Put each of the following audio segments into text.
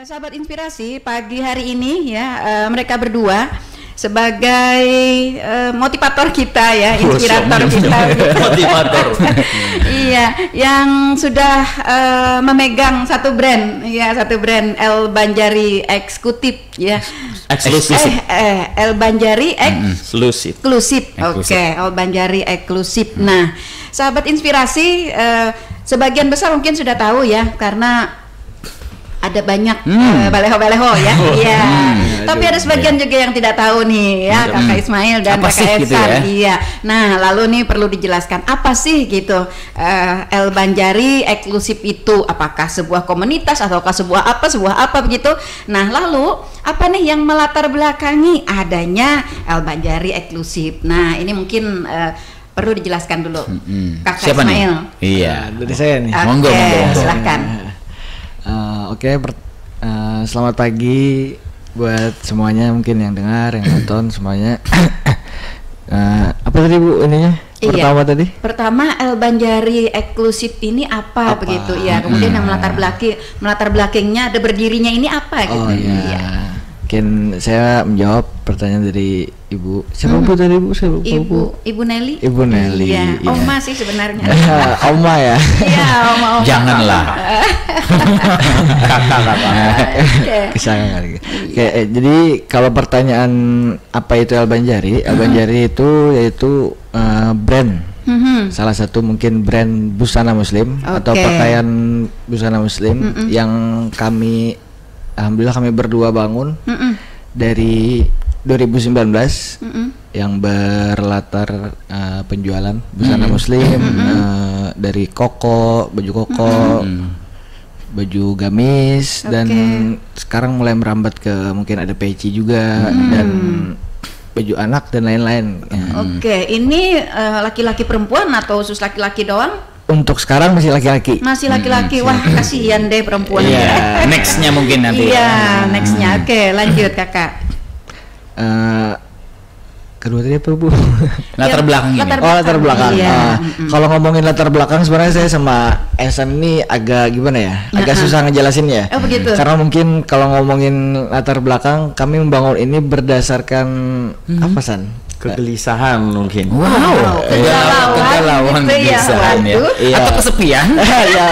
Sahabat Inspirasi, pagi hari ini ya mereka berdua sebagai motivator kita ya, inspirator kita. Motivator. Iya, yang sudah memegang satu brand El Banjari Eksekutif ya. Eksklusif. El Banjari Eksklusif. Oke, El Banjari Eksklusif. Nah, sahabat Inspirasi, sebagian besar mungkin sudah tahu ya, karena ada banyak baleho-baleho ya. Iya. Tapi ada sebagian juga yang tidak tahu nih ya, Kakak Ismail dan apa Kakak gitu Ehsan. ya? Iya. Nah, lalu nih perlu dijelaskan apa sih gitu El Banjari Eksklusif itu? Apakah sebuah komunitas ataukah sebuah apa begitu? Nah, lalu apa nih yang melatar belakangi adanya El Banjari Eksklusif? Nah, ini mungkin perlu dijelaskan dulu. Kakak Siapa Ismail. nih? Iya. Dari saya nih. Monggo. Silahkan. Selamat pagi buat semuanya mungkin yang dengar, yang nonton semuanya. Apa tadi Bu ininya? Pertama tadi? Pertama El Banjari Eksklusif ini apa begitu ya? Kemudian yang melatar belakangnya ada berdirinya ini apa gitu? Oh iya. Mungkin saya menjawab pertanyaan dari Ibu. Siapa Bu tadi Bu? Saya lupa Bu. Ibu Nelly. Ibu Nelly. Iya. Iya. Oma sih sebenarnya. Oma ya. Iya, Oma. Janganlah. Kakak. Kesangan kali. Jadi kalau pertanyaan apa itu El Banjari? El Banjari itu yaitu brand. Salah satu mungkin brand busana muslim atau pakaian busana muslim yang alhamdulillah kami berdua bangun dari 2019 yang berlatar penjualan busana muslim dari koko, baju koko, baju gamis dan sekarang mulai merambat ke mungkin ada peci juga dan baju anak dan lain-lain. Oke, ini laki-laki perempuan atau khusus laki-laki doang? Untuk sekarang masih laki-laki. Masih laki-laki. Wah, kasihan deh perempuan. Iya, nextnya mungkin nanti. Iya, nextnya. Oke, lanjut Kakak. Kedua tadi apa Bu? Latar belakangnya. Latar belakang. Iya. Kalau ngomongin latar belakang sebenarnya saya sama Ehsan ini agak gimana ya? Agak susah ngejelasinnya. Oh begitu. Karena mungkin kalau ngomongin latar belakang kami membangun ini berdasarkan apa San? Kegelisahan mungkin. Wow, kegalauan, gitu ya. kegelisahan ya. Atau kesepian. Iya.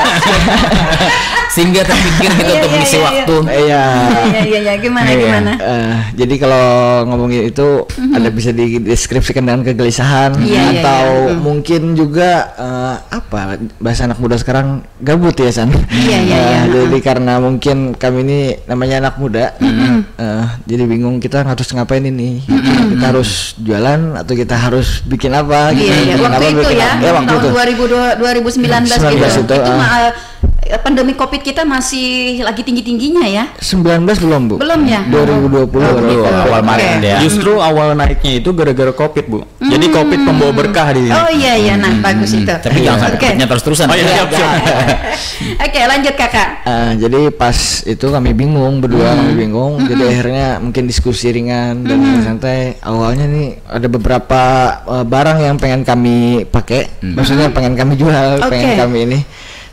Sehingga terpikir gitu untuk mengisi waktu. Iya, gimana? Jadi kalau ngomongin itu ada bisa dideskripsikan dengan kegelisahan atau mungkin juga apa bahasa anak muda sekarang gabut ya San. Iya. Jadi karena mungkin kami ini namanya anak muda, jadi bingung kita harus ngapain ini. Kita harus jualan atau kita harus bikin apa? Iya. Waktu itu ya, tahun 2019 itu pandemi Covid kita masih lagi tinggi-tingginya ya? 19 belum Bu? Belum ya? 2020 awal Maret ya. Justru awal naiknya itu gara-gara Covid Bu. Jadi Covid pembawa berkah di sini. Oh iya, nah bagus itu. Tapi jangan Covidnya terus-terusan. Oh iya, siap. Oke, lanjut Kakak. Jadi pas itu kami bingung berdua, jadi akhirnya mungkin diskusi ringan dan santai. Awalnya nih ada beberapa barang yang pengen kami pakai, maksudnya pengen kami jual, pengen kami ini.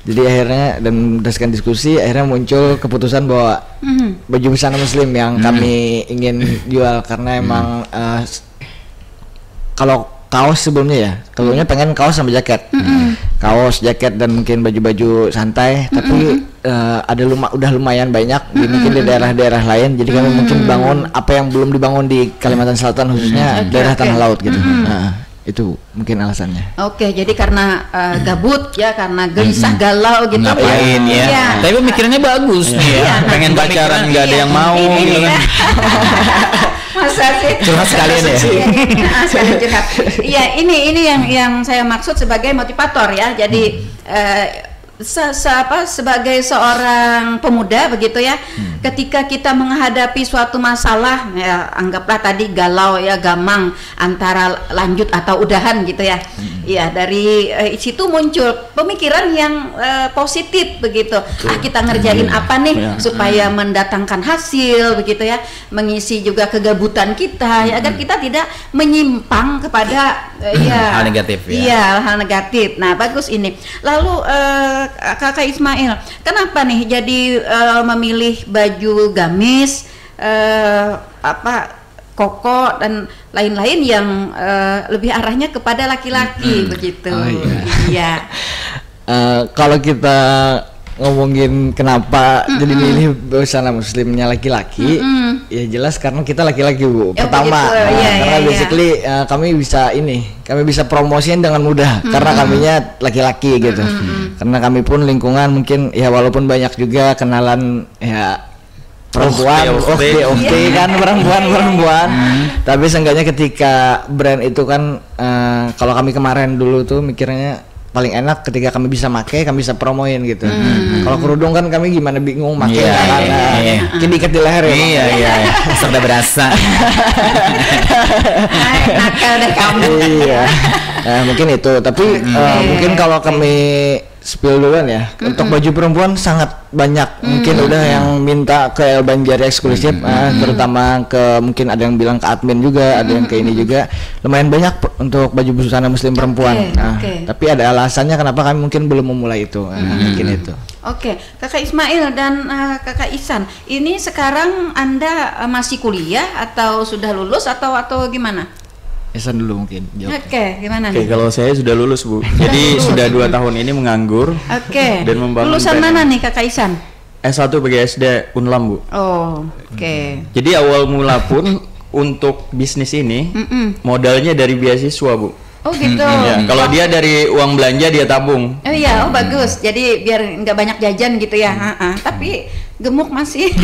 Jadi akhirnya dan berdasarkan diskusi akhirnya muncul keputusan bahwa baju busana muslim yang kami ingin jual karena emang kalau kaos sebelumnya pengen kaos sama jaket, kaos, jaket dan mungkin baju-baju santai, tapi udah lumayan banyak mungkin di daerah-daerah lain. Jadi kami mungkin bangun apa yang belum dibangun di Kalimantan Selatan khususnya daerah Tanah Laut gitu. Itu mungkin alasannya. Oke, jadi karena gabut ya, karena gelisah galau gitu. Ngapain ya? Iya. Tapi pikirannya bagus nih ya. Pengen pacaran nggak ada yang mau gitu kan. Masa sih? Curhat sekalian ya. Sekalian curhat. Iya, ini yang saya maksud sebagai motivator ya. Jadi sebagai seorang pemuda begitu ya, ketika kita menghadapi suatu masalah ya, anggaplah tadi galau ya, gamang antara lanjut atau udahan gitu ya, Ya, dari situ muncul pemikiran yang positif begitu. Kita ngerjain apa nih supaya mendatangkan hasil begitu ya, mengisi juga kegabutan kita ya, agar kita tidak menyimpang kepada hal negatif ya. Iya, hal negatif. Nah, bagus ini. Lalu Kakak Ismail, kenapa nih jadi memilih baju gamis, koko dan lain-lain yang lebih arahnya kepada laki-laki begitu? Iya. Kalau kita ngomongin kenapa jadi milih busana muslimnya laki-laki, ya jelas karena kita laki-laki, Bu. Pertama, karena basically kami bisa promosiin dengan mudah karena kaminya laki-laki gitu. Karena kami pun lingkungan mungkin ya walaupun banyak juga kenalan ya perempuan, oke kan perempuan, tapi seenggaknya ketika brand itu kan kalau kami kemarin dulu tuh mikirnya paling enak ketika kami bisa kami bisa promoin gitu. Kalau kerudung kan kami gimana bingung make mungkin diikat di leher ya. Iya. Serta berasa. Nakal deh kamu. Iya. Nah, mungkin itu, tapi mungkin kalau kami spill duluan ya, untuk baju perempuan sangat banyak. Mungkin udah yang minta ke El Banjari eksklusif, terutama ke mungkin ada yang bilang ke admin juga, ada yang ke ini juga. Lumayan banyak untuk baju busana muslim perempuan. Tapi ada alasannya kenapa kami mungkin belum memulai itu. Mungkin itu. Oke, Kakak Ismail dan Kakak Ihsan, ini sekarang Anda masih kuliah atau sudah lulus atau gimana? Ihsan dulu mungkin. Oke, gimana Oke, nih? kalau saya sudah lulus, Bu. Jadi sudah 2 tahun ini menganggur. Oke. Dan membangun Lulusan brand. mana nih Kakak Ihsan? S1 BGSD Unlam, Bu. Oh, oke. Jadi awal mula pun untuk bisnis ini modalnya dari beasiswa, Bu. Oh gitu. Ya, kalau dia dari uang belanja dia tabung. Oh iya, bagus. Jadi biar nggak banyak jajan gitu ya. Tapi gemuk masih.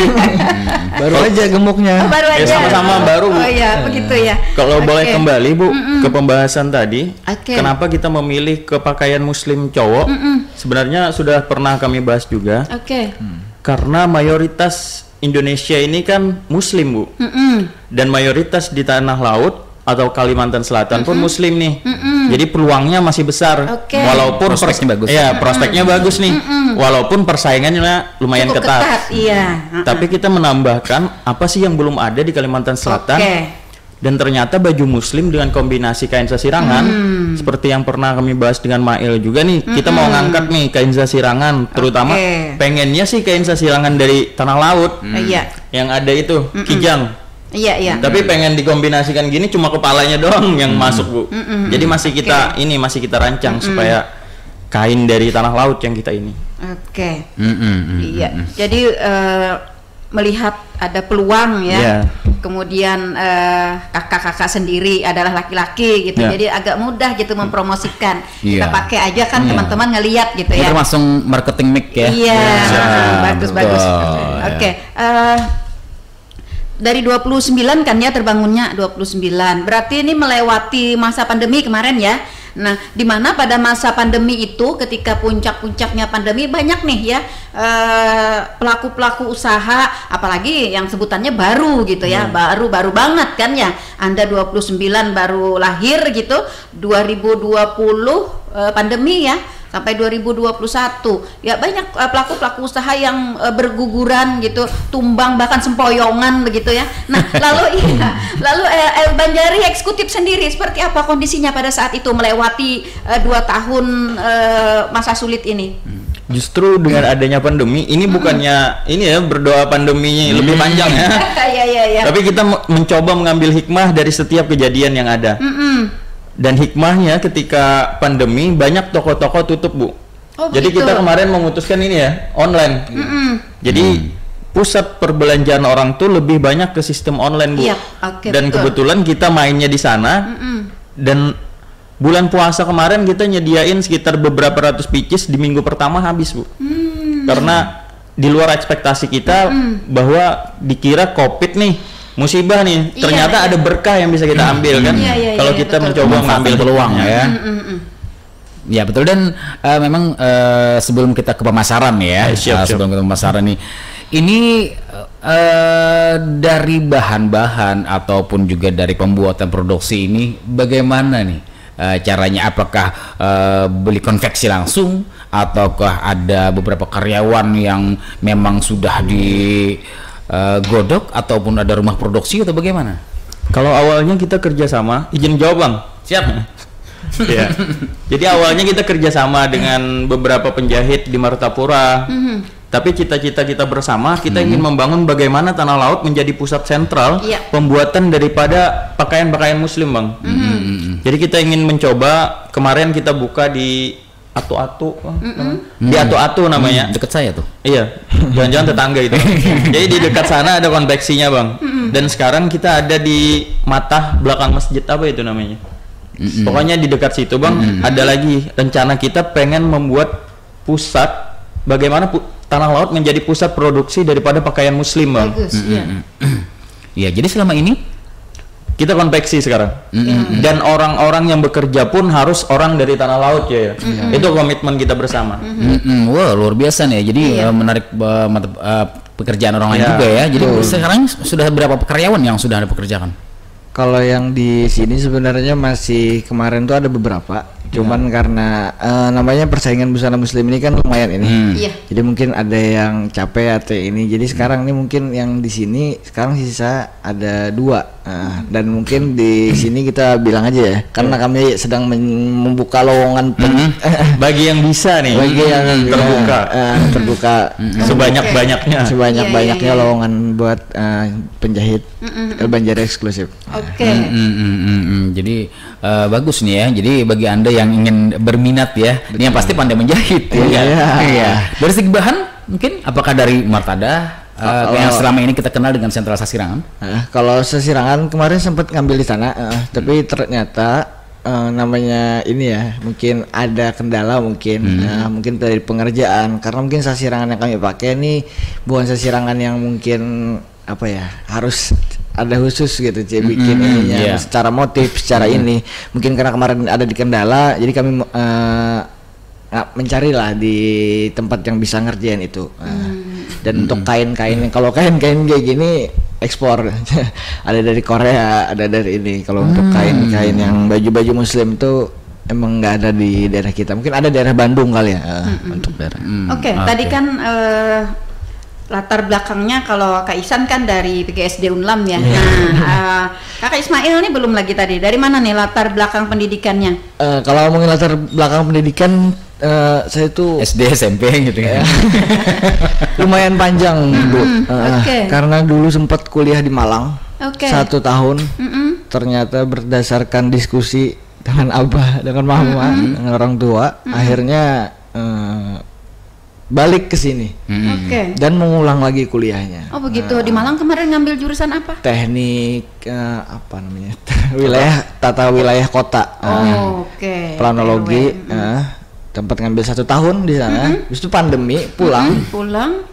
Baru aja gemuknya. Baru aja. Sama-sama baru, Bu. Oh iya, begitu ya. Kalau boleh kembali, Bu, ke pembahasan tadi, Oke. kenapa kita memilih ke pakaian muslim cowok? Sebenarnya sudah pernah kami bahas juga. Oke. Karena mayoritas Indonesia ini kan muslim, Bu. Dan mayoritas di tanah laut atau Kalimantan Selatan pun muslim nih. Jadi peluangnya masih besar. Oke. Walaupun Prospeknya bagus. Ya, prospeknya bagus nih. Walaupun persaingannya lumayan Cukup ketat. Iya. Tapi kita menambahkan apa sih yang belum ada di Kalimantan Selatan? Oke. Dan ternyata baju muslim dengan kombinasi kain sasirangan seperti yang pernah kami bahas dengan Mail juga nih, kita mau ngangkat nih kain sasirangan, terutama pengennya sih kain sasirangan dari tanah laut. Iya. Yang ada itu kijang. Iya. Tapi pengen dikombinasikan gini cuma kepalanya doang yang masuk, Bu. Jadi masih kita rancang supaya kain dari tanah laut yang kita ini. Oke. Iya. Jadi melihat ada peluang ya. Iya. Kemudian kakak-kakak sendiri adalah laki-laki gitu. Iya. Jadi agak mudah gitu mempromosikan. Iya. Kita pakai aja kan teman-teman ngelihat gitu Ini ya. termasuk marketing mix ya. Iya. Bagus. betul. Oke. Dari 29 kan ya terbangunnya 29. Berarti ini melewati masa pandemi kemarin ya. Nah, di mana pada masa pandemi itu ketika puncak-puncaknya pandemi banyak nih ya pelaku-pelaku usaha, apalagi yang sebutannya baru gitu ya. Baru banget kan ya. Anda 29 baru lahir gitu, 2020 pandemi ya. Sampai 2021 ya banyak pelaku-pelaku usaha yang berguguran gitu, tumbang bahkan sempoyongan begitu ya. Nah lalu El Banjari eksekutif sendiri seperti apa kondisinya pada saat itu melewati 2 tahun masa sulit ini? Justru dengan adanya pandemi ini bukannya ini ya berdoa pandeminya lebih panjang ya. Iya. Tapi kita mencoba mengambil hikmah dari setiap kejadian yang ada. Dan hikmahnya ketika pandemi banyak toko-toko tutup, Bu. Jadi kita kemarin memutuskan ini ya online. Jadi pusat perbelanjaan orang tuh lebih banyak ke sistem online, Bu. Iya, Dan kebetulan kita mainnya di sana. Dan bulan puasa kemarin kita nyediain sekitar beberapa ratus pieces di minggu pertama habis, Bu. Karena di luar ekspektasi kita bahwa dikira COVID nih, musibah nih, ternyata ada berkah yang bisa kita ambil kan. Kalau kita mencoba mengambil peluang ya. Ya betul, dan memang sebelum kita ke pemasaran ya, sebelum kita ke pemasaran nih, ini dari bahan-bahan ataupun juga dari pembuatan produksi ini bagaimana nih caranya? Apakah beli konveksi langsung, ataukah ada beberapa karyawan yang memang sudah digodok, ataupun ada rumah produksi, atau bagaimana? Kalau awalnya kita kerjasama, izin jawab Bang. Siap. Ya. Jadi awalnya kita kerjasama dengan beberapa penjahit di Martapura. Tapi cita-cita kita bersama, kita ingin membangun bagaimana Tanah Laut menjadi pusat sentral pembuatan daripada pakaian-pakaian Muslim, Bang. Jadi kita ingin mencoba, kemarin kita buka di Atu-Atu, di Atu-Atu namanya. Dekat saya tuh. Iya, jangan-jangan tetangga itu. Jadi di dekat sana ada konveksinya, Bang. Dan sekarang kita ada di Matah belakang masjid, apa itu namanya? Pokoknya di dekat situ, Bang. Ada lagi rencana kita pengen membuat pusat bagaimana Tanah Laut menjadi pusat produksi daripada pakaian Muslim, Bang. Bagus, iya. Ya, jadi selama ini kita konveksi sekarang. Dan orang-orang yang bekerja pun harus orang dari Tanah Laut ya. Itu komitmen kita bersama. Wah, luar biasa nih. Jadi menarik pekerjaan orang lain juga ya. Jadi sekarang sudah berapa karyawan yang sudah Anda pekerjakan? Kalau yang di sini sebenarnya masih kemarin tuh ada beberapa, cuman karena namanya persaingan busana Muslim ini kan lumayan ini. Jadi mungkin ada yang capek atau ini. Jadi sekarang ini mungkin yang di sini sekarang sisa ada 2. Dan mungkin di sini kita bilang aja ya, karena kami sedang membuka lowongan bagi yang bisa nih. Bagi yang terbuka sebanyak-banyaknya. Sebanyak-banyaknya lowongan buat penjahit El Banjari eksklusif. Oke. Jadi bagus nih ya. Jadi bagi Anda yang ingin berminat ya, ini yang pasti pandai menjahit. Iya. Dari segi bahan mungkin apakah dari Martada yang selama ini kita kenal dengan Sentral Sasirangan? Kalau Sasirangan kemarin sempat ngambil di sana, tapi ternyata namanya ini ya, mungkin ada kendala mungkin dari pengerjaan, karena mungkin Sasirangan yang kami pakai ini bukan Sasirangan yang mungkin apa ya, harus ada khusus gitu bikin ininya secara motif, secara ini mungkin karena kemarin ada di kendala, jadi kami mencarilah di tempat yang bisa ngerjain itu. Dan untuk kain-kain, kalau kain-kain kayak gini ekspor ada dari Korea, ada dari ini. Kalau untuk kain-kain yang baju-baju Muslim tuh emang nggak ada di daerah kita, mungkin ada daerah Bandung kali ya. Untuk daerah. Oke, tadi kan latar belakangnya kalau Kak Ihsan kan dari PGSD Unlam ya. Nah, Kakak Ismail nih belum lagi tadi. Dari mana nih latar belakang pendidikannya? Kalau ngomongin latar belakang pendidikan, saya tuh SD, SMP gitu ya. Lumayan panjang, Bu. Karena dulu sempat kuliah di Malang 1 tahun. Ternyata berdasarkan diskusi dengan abah, dengan mama, dengan orang tua, akhirnya balik ke sini. Dan mengulang lagi kuliahnya. Oh begitu. Di Malang kemarin ngambil jurusan apa? Teknik apa namanya? Tata wilayah kota. Planologi. Tempat ngambil 1 tahun di sana. Habis itu pandemi pulang.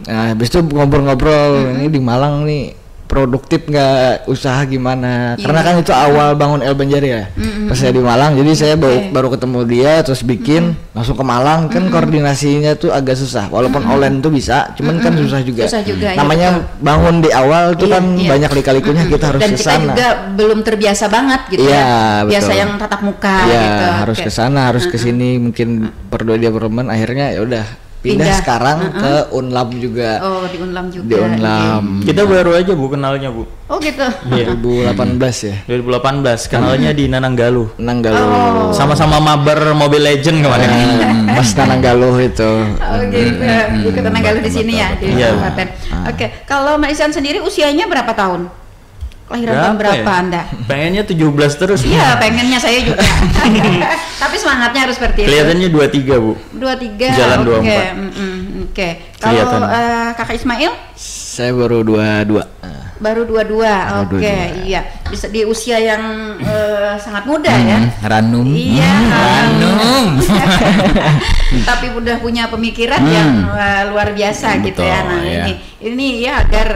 Nah, habis itu ngobrol-ngobrol ini di Malang nih produktif nggak, usaha gimana? Karena kan itu awal bangun El Banjari ya. Pas saya di Malang, jadi saya baru ketemu dia, terus bikin langsung ke Malang. Kan koordinasinya tuh agak susah. Walaupun online tuh bisa, cuman kan susah juga. Namanya bangun di awal tuh kan banyak lika-likunya, kita harus ke sana. Dan kita juga belum terbiasa banget gitu ya. Biasa yang tatap muka gitu. Harus ke sana, harus ke sini, mungkin berdua dia berteman, akhirnya ya udah pindah sekarang ke Unlam juga. Oh, di Unlam juga. Di Unlam. Kita baru aja Bu kenalnya, Bu. Oh gitu. 2018 ya. 2018 kenalnya di Nananggaluh. Nananggaluh. Sama-sama mabar Mobile Legend kemarin. Pas Nananggaluh itu. Oh gitu. Ikut Nananggaluh di sini ya, di kabupaten. Oke. Kalau Mbak Ihsan sendiri usianya berapa tahun? Kelahiran tahun berapa Anda? Pengennya 17 terus. Iya, pengennya saya juga. Tapi semangatnya harus seperti itu. Kelihatannya 23, Bu. 23. Jalan 24. Oke. Kalau Kakak Ismail? Saya baru 22. Baru 22. Oke, iya. Bisa di usia yang sangat muda ya. Ranum. Iya, ranum. Tapi udah punya pemikiran yang luar biasa gitu ya. Nah, ini ya agar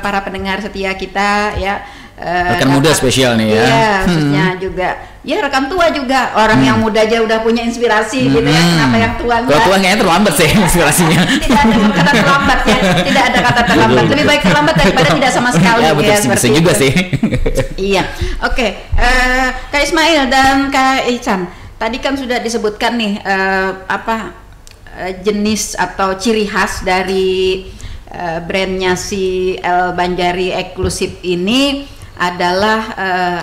para pendengar setia kita ya, rekan muda spesial nih ya. Iya, khususnya juga. Ya rekan tua juga, orang yang muda aja udah punya inspirasi gitu ya. Kenapa yang tua enggak? Kalau tua kayaknya terlambat sih inspirasinya. Tidak ada kata terlambat ya. Tidak ada kata terlambat. Lebih baik terlambat daripada tidak sama sekali ya. Betul, seperti juga itu. sih. Iya. Oke. Kak Ismail dan Kak Ihsan, tadi kan sudah disebutkan nih jenis atau ciri khas dari brandnya si El Banjari eksklusif ini adalah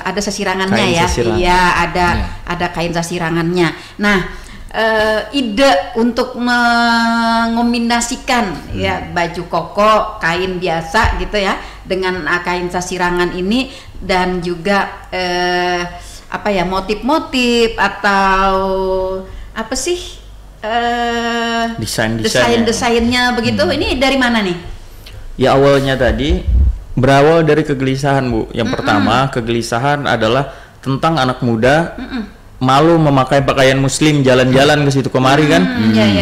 ada sesirangannya kain ya. sesirangan. Iya, ada kain sesirangannya. Nah, ide untuk mengombinasikan ya baju koko kain biasa gitu ya dengan kain sasirangan ini, dan juga motif-motif atau apa sih desainnya begitu. Ini dari mana nih? Ya awalnya tadi berawal dari kegelisahan, Bu. Yang pertama, kegelisahan adalah tentang anak muda malu memakai pakaian muslim jalan-jalan ke situ kemari kan.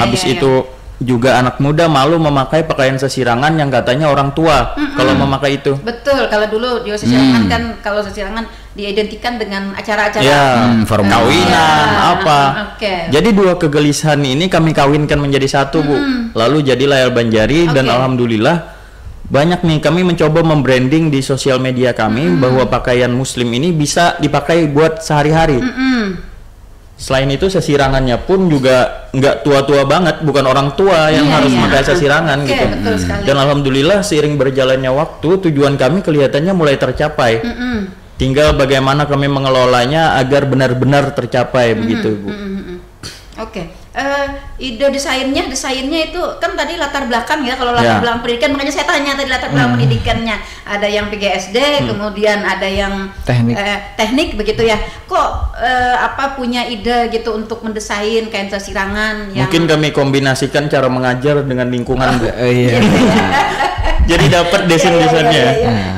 Habis itu juga anak muda malu memakai pakaian sesirangan yang katanya orang tua kalau memakai itu. Betul, kalau dulu di sesirangan kan, kalau sesirangan diidentikan dengan acara-acara forum kawinan Jadi dua kegelisahan ini kami kawinkan menjadi satu, Bu. Lalu jadilah El Banjari dan alhamdulillah banyak nih kami mencoba membranding di sosial media kami bahwa pakaian muslim ini bisa dipakai buat sehari-hari. Selain itu sesirangannya pun juga nggak tua-tua banget, bukan orang tua yang harus pakai sesirangan gitu. Dan alhamdulillah seiring berjalannya waktu tujuan kami kelihatannya mulai tercapai. Tinggal bagaimana kami mengelolanya agar benar-benar tercapai begitu, Bu. Ide desainnya itu kan tadi latar belakang ya, kalau latar belakang pendidikan, makanya saya tanya tadi latar belakang pendidikannya, ada yang PGSD, kemudian ada yang teknik begitu ya. Kok punya ide gitu untuk mendesain kain sesirangan yang mungkin kami kombinasikan cara mengajar dengan lingkungan, Bu. Jadi dapat desain-desainnya.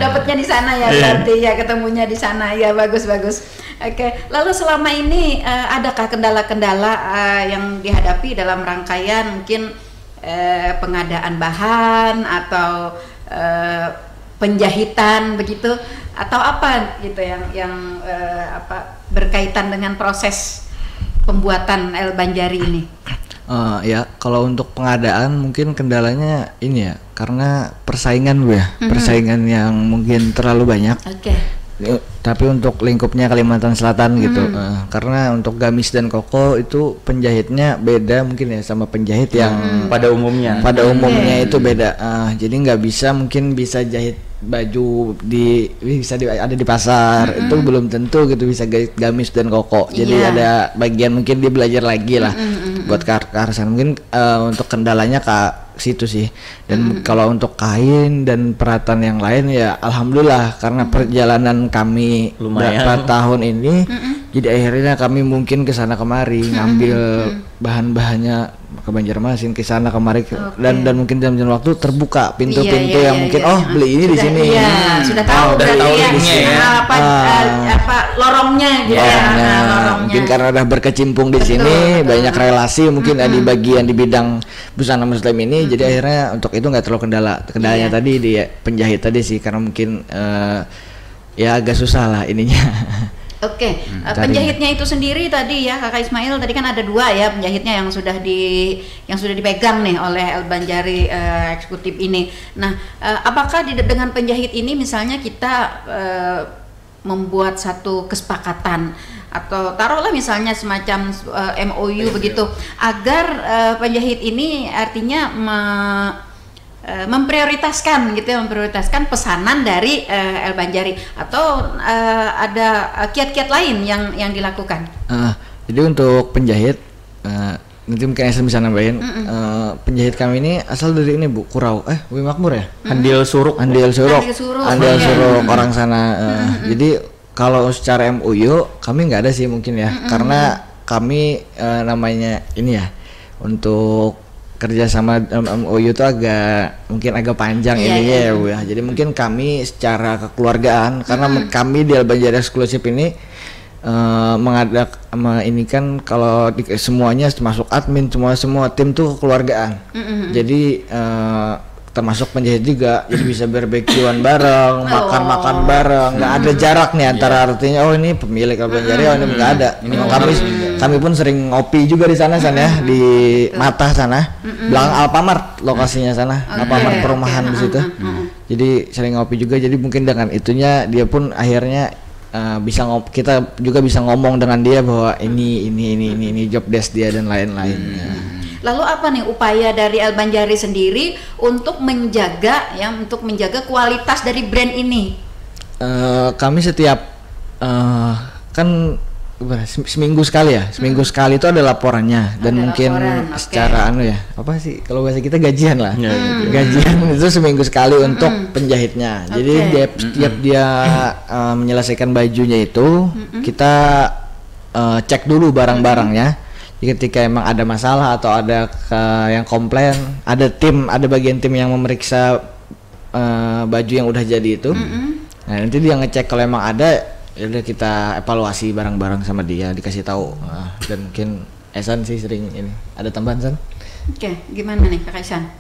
Dapatnya di sana ya, berarti ya ketemunya di sana ya. Bagus. Lalu selama ini adakah kendala-kendala yang dihadapi dalam rangkaian mungkin pengadaan bahan atau penjahitan begitu, atau apa gitu yang berkaitan dengan proses pembuatan El Banjari ini? Ya, kalau untuk pengadaan mungkin kendalanya ini ya, karena persaingan, Bu ya. Persaingan yang mungkin terlalu banyak. Tapi untuk lingkupnya Kalimantan Selatan gitu, karena untuk gamis dan koko itu penjahitnya beda mungkin ya sama penjahit yang pada umumnya itu beda. Jadi nggak bisa, mungkin bisa jahit baju ada di pasar, itu belum tentu gitu bisa gamis dan koko. Jadi ada bagian mungkin dia belajar lagi lah buat kearsan. Mungkin untuk kendalanya situ sih. Dan kalau untuk kain dan peralatan yang lain ya alhamdulillah, karena perjalanan kami beberapa tahun ini jadi akhirnya kami mungkin kesana kemari ngambil bahan-bahannya ke Banjarmasin, kesana kemari dan mungkin dalam waktu terbuka pintu-pintu yang mungkin beli ini di sini. Sudah tahu lorongnya gitu lorongnya. Mungkin karena udah berkecimpung di sini, banyak relasi mungkin di bagian di bidang busana muslim ini. Jadi akhirnya untuk itu nggak terlalu kendalanya tadi di penjahit tadi sih, karena mungkin ya agak susah lah ininya. Penjahitnya itu sendiri tadi ya Kakak Ismail, tadi kan ada 2 ya penjahitnya yang sudah dipegang nih oleh El Banjari eksekutif ini. Nah, apakah dengan penjahit ini misalnya kita membuat satu kesepakatan atau taruhlah misalnya semacam MOU begitu, agar penjahit ini artinya memprioritaskan pesanan dari El Banjari, atau ada kiat-kiat lain yang dilakukan? Jadi untuk penjahit nanti mungkin Aisyah bisa nambahin. Penjahit kami ini asal dari ini, Bu, Kurau Bumi Makmur ya, Andil Suruk orang sana. Jadi kalau secara MOU kami nggak ada sih mungkin ya, karena kami namanya ini ya, untuk kerja sama MOU itu mungkin agak panjang ininya ya, Bu ya. Jadi mungkin kami secara kekeluargaan, karena kami di El Banjari eksklusif ini ini kan kalau semuanya termasuk admin, semua tim tuh kekeluargaan. Jadi termasuk penjahit juga, jadi bisa barbekyuan bareng, makan bareng, nggak ada jarak nih antara artinya ini pemilik El Banjari, ini nggak ada. Kami pun sering ngopi juga di sana ya, di Mata sana, belakang Alfamart lokasinya sana, Alfamart perumahan di situ. Jadi sering ngopi juga, jadi mungkin dengan itunya dia pun akhirnya kita juga bisa ngomong dengan dia bahwa ini job desk dia dan lain-lain. Lalu apa nih upaya dari El Banjari sendiri untuk menjaga kualitas dari brand ini? Kami setiap kan seminggu sekali itu ada laporannya dan mungkin secara apa sih kalau bahasa kita gajian lah. Gajian itu seminggu sekali untuk penjahitnya. Jadi setiap dia menyelesaikan bajunya itu kita cek dulu barang-barangnya. Ketika emang ada masalah atau ada yang komplain, ada bagian tim yang memeriksa baju yang udah jadi itu. Nah nanti dia ngecek kalau emang ada, udah kita evaluasi barang-barang sama dia, dikasih tahu. Dan mungkin Esan sih sering ini. Ada tambahan San? Oke, gimana nih Kak Esan?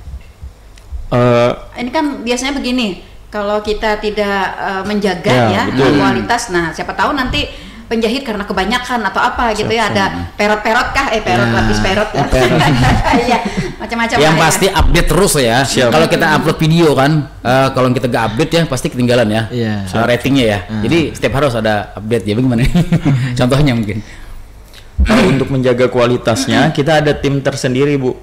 Ini kan biasanya begini, kalau kita tidak menjaga kualitas, nah siapa tahu nanti penjahit karena kebanyakan atau apa gitu ya, ada perot-perot kah? Lapis perot lah. Iya, macam-macam. Yang pasti update terus ya. Kalau kita upload video kan, kalau kita gak update ya pasti ketinggalan ya. Ratingnya ya. Jadi setiap harus ada update ya. Bagaimana? Contohnya mungkin. Kalau untuk menjaga kualitasnya, kita ada tim tersendiri, Bu.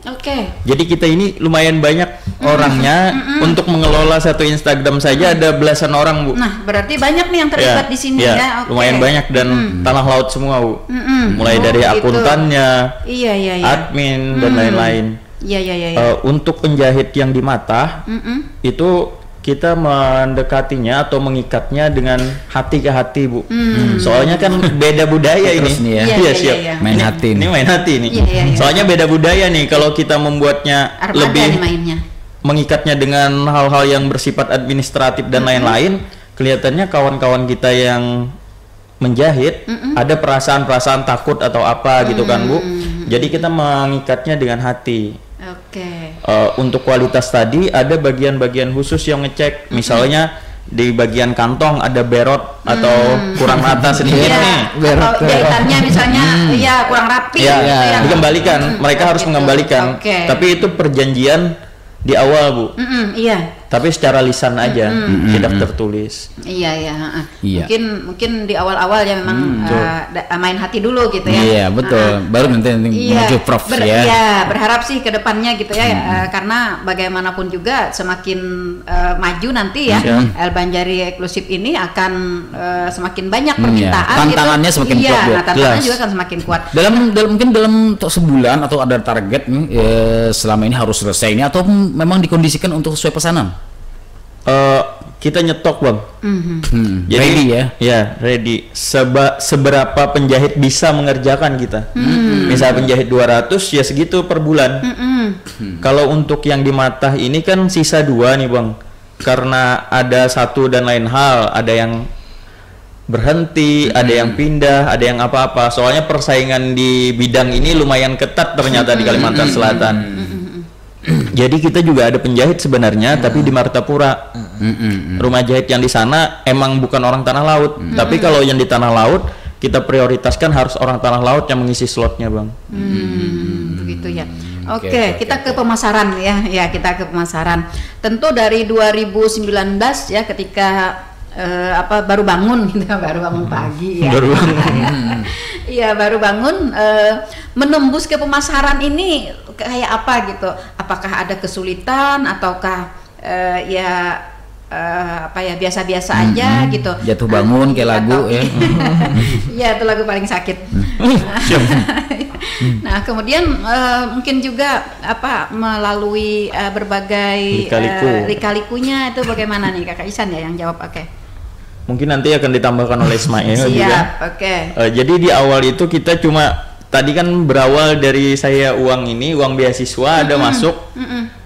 Jadi kita ini lumayan banyak orangnya. Untuk mengelola satu Instagram saja ada belasan orang, Bu. Nah, berarti banyak nih yang terlibat di sini ya. Lumayan banyak dan tanah laut semua, Bu. Mulai dari akuntannya, admin dan lain-lain. Untuk penjahit yang di Matah, itu kita mendekatinya atau mengikatnya dengan hati ke hati, Bu. Soalnya kan beda budaya ini. Siap. Main hati. Ini main hati nih. Soalnya beda budaya nih. Kalau kita membuatnya lebih mengikatnya dengan hal-hal yang bersifat administratif dan lain-lain, kelihatannya kawan-kawan kita yang menjahit ada perasaan-perasaan takut atau apa gitu kan, Bu. Jadi kita mengikatnya dengan hati. Untuk kualitas tadi ada bagian-bagian khusus yang ngecek, misalnya di bagian kantong ada berot atau kurang rata sedikit nih, atau jahitannya misalnya kurang rapi, dikembalikan. Mereka harus mengembalikan, tapi itu perjanjian di awal, Bu. Tapi secara lisan aja, tidak tertulis. Mungkin di awal-awal ya memang main hati dulu gitu ya. Iya, betul. Baru nanti menuju prof ya. Berharap sih ke depannya gitu ya, karena bagaimanapun juga semakin maju nanti ya, El Banjari eksklusif ini akan semakin banyak permintaan. Tantangannya semakin kuat. Tantangannya juga akan semakin kuat. Mungkin dalam sebulan atau ada target nih, selama ini harus selesai ini atau memang dikondisikan untuk sesuai pesanan? Kita nyetok, Bang. Jadi, ready ya? Ya, ready. Seberapa penjahit bisa mengerjakan kita. Misal penjahit 200 ya segitu per bulan. Kalau untuk yang di Matah ini kan sisa 2 nih, Bang. Karena ada satu dan lain hal, ada yang berhenti, ada yang pindah, ada yang apa-apa. Soalnya persaingan di bidang ini lumayan ketat ternyata di Kalimantan Selatan. Jadi kita juga ada penjahit sebenarnya, tapi di Martapura. Rumah jahit yang di sana emang bukan orang tanah laut, tapi kalau yang di tanah laut kita prioritaskan harus orang tanah laut yang mengisi slotnya, Bang. Begitu ya. Oke, kita ke pemasaran ya. Ya, kita ke pemasaran. Tentu dari 2019 ya, ketika baru bangun gitu, baru bangun pagi ya. Baru bangun. Iya, baru bangun, menembus ke pemasaran ini kayak apa gitu? Apakah ada kesulitan ataukah biasa-biasa aja gitu? Jatuh bangun kayak lagu ya. Iya, itu lagu paling sakit. Nah, kemudian mungkin juga melalui berbagai lika-likunya itu bagaimana nih Kakak Isan ya yang jawab? Mungkin nanti akan ditambahkan oleh Ismail juga. Jadi di awal itu kita cuma tadi kan berawal dari saya uang beasiswa ada masuk.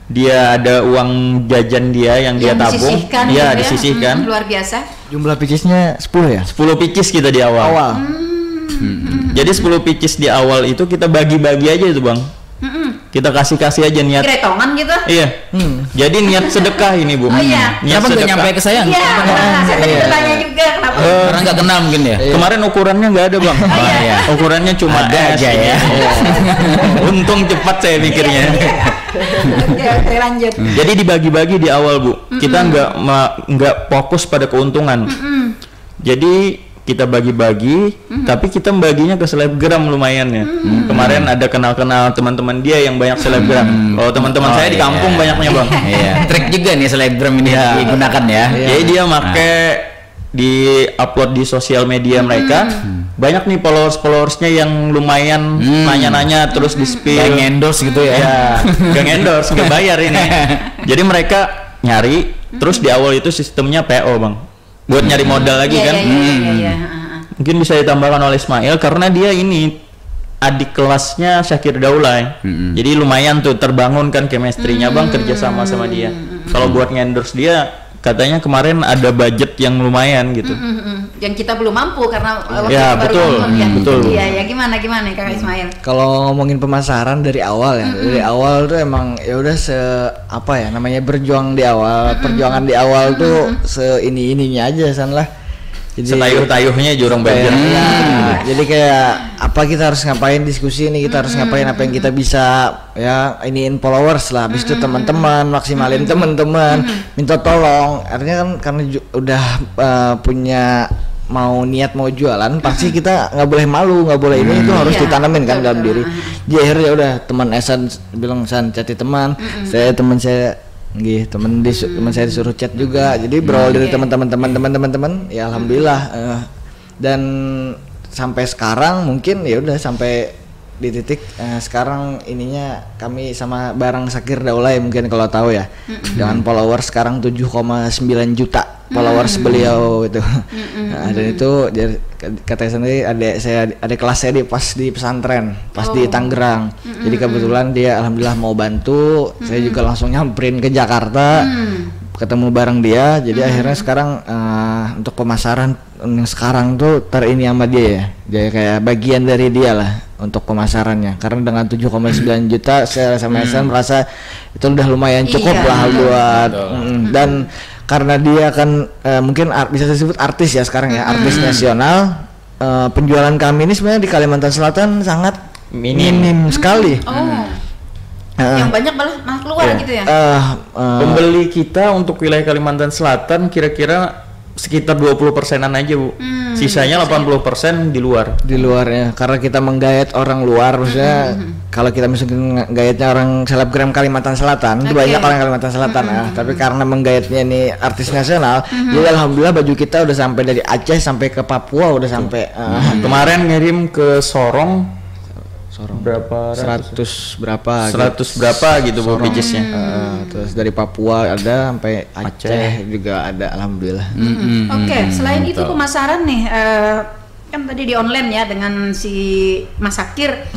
Dia ada uang jajan dia yang dia tabung. Disisihkan. Luar biasa. Jumlah picisnya 10 ya? 10 picis kita di awal. Jadi 10 picis di awal itu kita bagi-bagi aja itu, Bang. Kita kasih aja niat. Gretongan gitu. Iya. Jadi niat sedekah ini, Bu. Iya. Kenapa nggak nyampe ke saya? Iya. Saya tadi bertanya juga kenapa. Karena nggak kenal mungkin ya. Kemarin ukurannya nggak ada, Bang. Ukurannya cuma ada aja ya. Untung cepat saya pikirnya. Oke, lanjut. Jadi dibagi-bagi di awal, Bu. Kita nggak fokus pada keuntungan. Jadi kita bagi-bagi, tapi kita baginya ke selebgram lumayan ya. Kemarin ada kenal-kenal teman-teman dia yang banyak selebgram. Kalau teman-teman saya di kampung banyaknya bang. Iya. Trik juga nih selebgram ini digunakan ya. Jadi dia make di upload di sosial media mereka. Banyak nih followersnya yang lumayan nanya-nanya terus di spill. Kayak endorse gitu ya. Gak endorse, gak bayar ini. Jadi mereka nyari, terus di awal itu sistemnya PO bang. Buat nyari modal lagi kan. Mungkin bisa ditambahkan oleh Ismail karena dia ini adik kelasnya Syakir Daulay. Jadi lumayan tuh terbangun kan chemistry-nya bang, kerja sama dia. Kalau buat ngendorse dia katanya kemarin ada budget yang lumayan gitu. Yang kita belum mampu karena waktu ya, itu baru betul, bangun ya. betul. Iya ya, gimana Kak Ismail? Kalau ngomongin pemasaran dari awal ya, dari awal tuh emang ya udah namanya berjuang di awal, perjuangan di awal tuh ininya aja san lah. Jadi setayuh-tayuhnya jurang budget. Jadi kayak apa kita harus ngapain diskusi ini, kita harus ngapain apa yang kita bisa ya iniin followers lah. Habis itu teman-teman maksimalin teman-teman, minta tolong. Artinya kan karena udah punya niat mau jualan, pasti kita nggak boleh malu, nggak boleh ini itu harus ditanamin kan dalam diri. Jadi akhirnya udah teman Esan bilang San cari teman, teman saya teman saya disuruh chat juga. Jadi berawal dari teman-teman ya alhamdulillah dan sampai sekarang mungkin ya udah sampai di titik sekarang ininya kami sama bareng Syakir Daulay mungkin kalau tahu ya, dengan followers sekarang 7,9 juta followers beliau itu. Nah, dan itu katanya sendiri ada kelas saya pas di pesantren di Tangerang. Jadi kebetulan dia alhamdulillah mau bantu, saya juga langsung nyamperin ke Jakarta, ketemu bareng dia. Jadi akhirnya sekarang untuk pemasaran yang sekarang tuh ini sama dia ya, dia kayak bagian dari dia lah untuk pemasarannya. Karena dengan 7,9 juta saya sama Esan merasa itu udah lumayan cukup lah buat dan karena dia kan mungkin bisa disebut artis ya sekarang ya, artis nasional. Penjualan kami ini sebenarnya di Kalimantan Selatan sangat minim sekali. Yang banyak malah keluar gitu ya. Pembeli kita untuk wilayah Kalimantan Selatan kira-kira sekitar 20%-an aja Bu. Sisanya 80% di luar. Di luar ya, karena kita menggayat orang luar, maksudnya kalau kita misalnya gayatnya orang selebgram Kalimantan Selatan, itu banyak orang Kalimantan Selatan tapi karena menggayatnya ini artis nasional, jadi alhamdulillah baju kita udah sampai dari Aceh sampai ke Papua udah sampai. Kemarin ngirim ke Sorong berapa 100 berapa gitu Bu pagesnya. Terus dari Papua ada sampai Aceh juga ada alhamdulillah. Oke, selain itu pemasaran nih kan tadi di online ya dengan si Mas Syakir,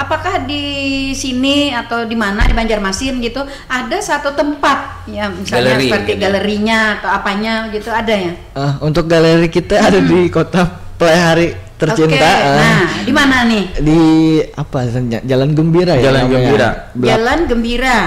apakah di sini atau di mana di Banjarmasin gitu ada satu tempat ya misalnya seperti galerinya atau apanya gitu ada ya? Untuk galeri kita ada di Kota Pelaihari tercinta. Nah, di mana nih? Di Jalan Gembira ya. Jalan Gembira.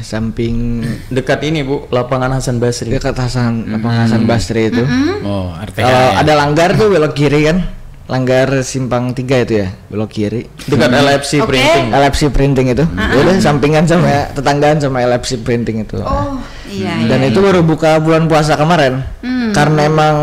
Samping dekat ini Bu, lapangan Hasan Basri. Dekat lapangan Hasan Basri itu. Oh, Kalau ada langgar tuh belok kiri kan? Langgar Simpang 3 itu ya, belok kiri. Dekat LFC Printing. LFC Printing itu. Udah sampingan sama tetanggaan sama LFC Printing itu. Oh, iya. Dan itu baru buka bulan puasa kemarin. Karena emang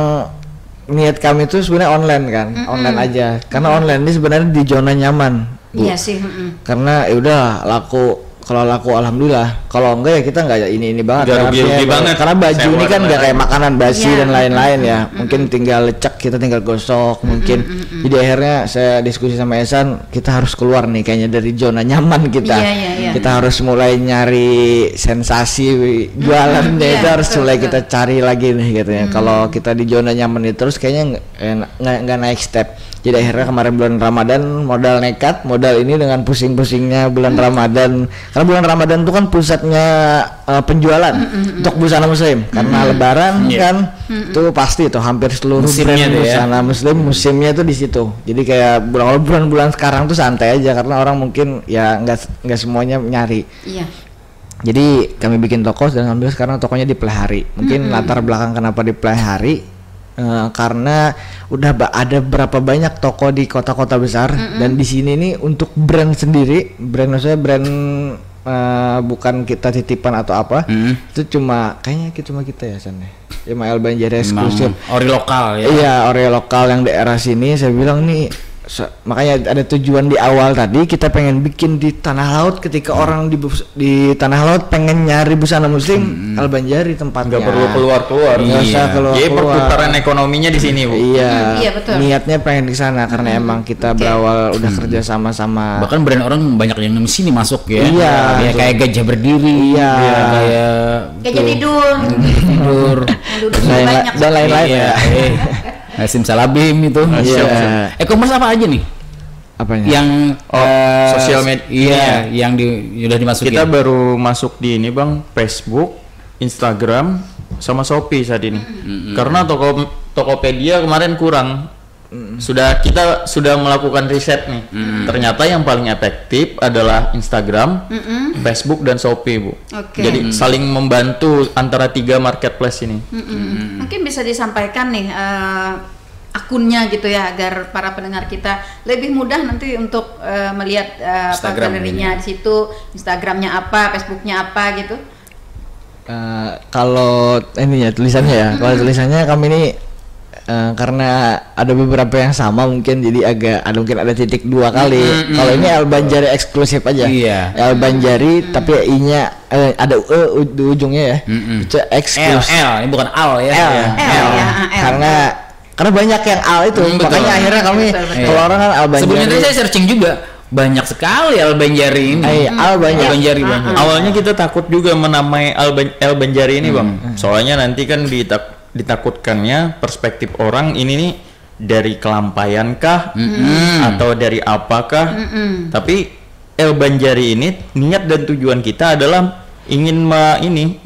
niat kami itu sebenarnya online kan, online aja. Karena online ini sebenarnya di zona nyaman, Bu. Iya sih. Karena ya udah laku, kalau laku alhamdulillah. Kalau enggak ya kita enggak ini banget. Rugi banget. Karena baju ini kan enggak kayak makanan basi dan lain-lain ya. Mungkin tinggal lecek, kita tinggal gosok mungkin. Jadi akhirnya saya diskusi sama Esan, kita harus keluar nih kayaknya dari zona nyaman kita. Kita harus mulai nyari sensasi jualannya itu harus mulai kita cari lagi nih katanya. Kalau kita di zona nyaman itu terus kayaknya nggak naik step. Jadi akhirnya kemarin bulan Ramadan modal nekat, modal ini dengan pusing-pusingnya bulan Ramadan. Karena bulan Ramadan itu kan pusatnya penjualan untuk busana muslim. Karena Lebaran kan itu pasti itu hampir seluruh brand busana muslim musimnya itu di situ. Jadi kayak bulan-bulan sekarang tuh santai aja karena orang mungkin ya nggak semuanya nyari. Iya. Jadi kami bikin toko dan alhamdulillah sekarang tokonya di Pelaihari. Mungkin latar belakang kenapa di Pelaihari karena udah ada berapa banyak toko di kota-kota besar dan di sini nih untuk brand sendiri, maksudnya brand bukan kita titipan atau apa, itu cuma kayaknya cuma kita ya San. Emang El Banjari eksklusif. Ori lokal ya. Iya, ori lokal yang daerah sini. Saya bilang nih, makanya ada tujuan di awal tadi kita pengen bikin di tanah laut. Ketika orang di tanah laut pengen nyari busana muslim, El Banjari tempatnya. Nggak perlu keluar-keluar. Nggak usah keluar. Jadi perputaran ekonominya di sini, Bu. Iya, Iya, betul. Niatnya pengen di sana karena emang kita berawal udah kerja sama-sama. Bahkan brand orang banyak yang di sini masuk ya. Iya. Ya, kayak Gajah Berdiri. Iya. Kayak Gajah tidur. tidur. Duduk banyak. Dan lain-lain Iya. Hasim Salabim itu. Iya. E-commerce apa aja nih? Apanya? Yang Sosial media. Iya, yang udah dimasukin. Kita baru masuk di ini, Bang, Facebook, Instagram, sama Shopee saat ini. Karena Tokopedia kemarin kurang. Kita sudah melakukan riset nih. Ternyata yang paling efektif adalah Instagram, Facebook dan Shopee, Bu. Oke. Jadi saling membantu antara 3 marketplace ini. Mungkin bisa disampaikan nih akunnya gitu ya, agar para pendengar kita lebih mudah nanti untuk melihat Instagram galerinya di situ, Instagramnya apa, Facebooknya apa gitu. Kalau ini ya tulisannya ya, kalau tulisannya kami ini karena ada beberapa yang sama mungkin jadi mungkin ada titik 2 kali. Kalau ini El Banjari eksklusif aja. Iya. El Banjari tapi I-nya ada di ujungnya ya. Itu eksklusif. L, ini bukan al ya. L. L, ya, L. Karena banyak yang Al itu, Betul. makanya akhirnya kami Betul. kalau orang kan Al Banjari. Sebelumnya tadi saya searching juga, banyak sekali Al Banjari ini. Al banyak. Al Banjari banyak. Awalnya kita takut juga menamai El Banjari ini, Bang. Soalnya nanti kan ditakutkannya perspektif orang ini nih dari kelampaian kah atau dari apakah. Tapi El Banjari ini niat dan tujuan kita adalah ingin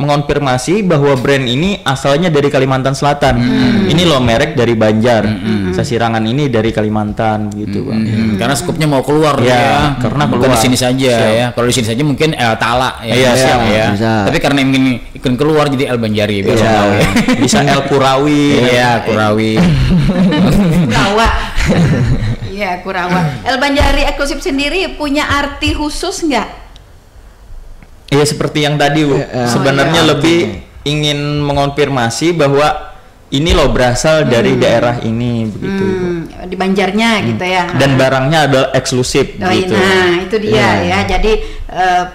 mengonfirmasi bahwa brand ini asalnya dari Kalimantan Selatan. Ini loh merek dari Banjar. Sasirangan ini dari Kalimantan gitu, Bang. Karena skupnya mau keluar Ya, karena bukan keluar. di sini saja Siap. ya. Kalau di sini saja mungkin El Tala ya. Iya, siap. ya. Bisa. Tapi karena ingin ikut keluar jadi El Banjari biar orang tahu ya. Bisa El Kurawi. Iya, Kurawi. Kurawa. Iya, Kurawa. El Banjari eksklusif sendiri punya arti khusus nggak? Iya, seperti yang tadi, Bu. Sebenarnya lebih ingin mengonfirmasi bahwa ini loh berasal dari daerah ini begitu, Bu. Di Banjarnya gitu ya. Dan barangnya adalah eksklusif gitu. Nah, itu dia ya. Jadi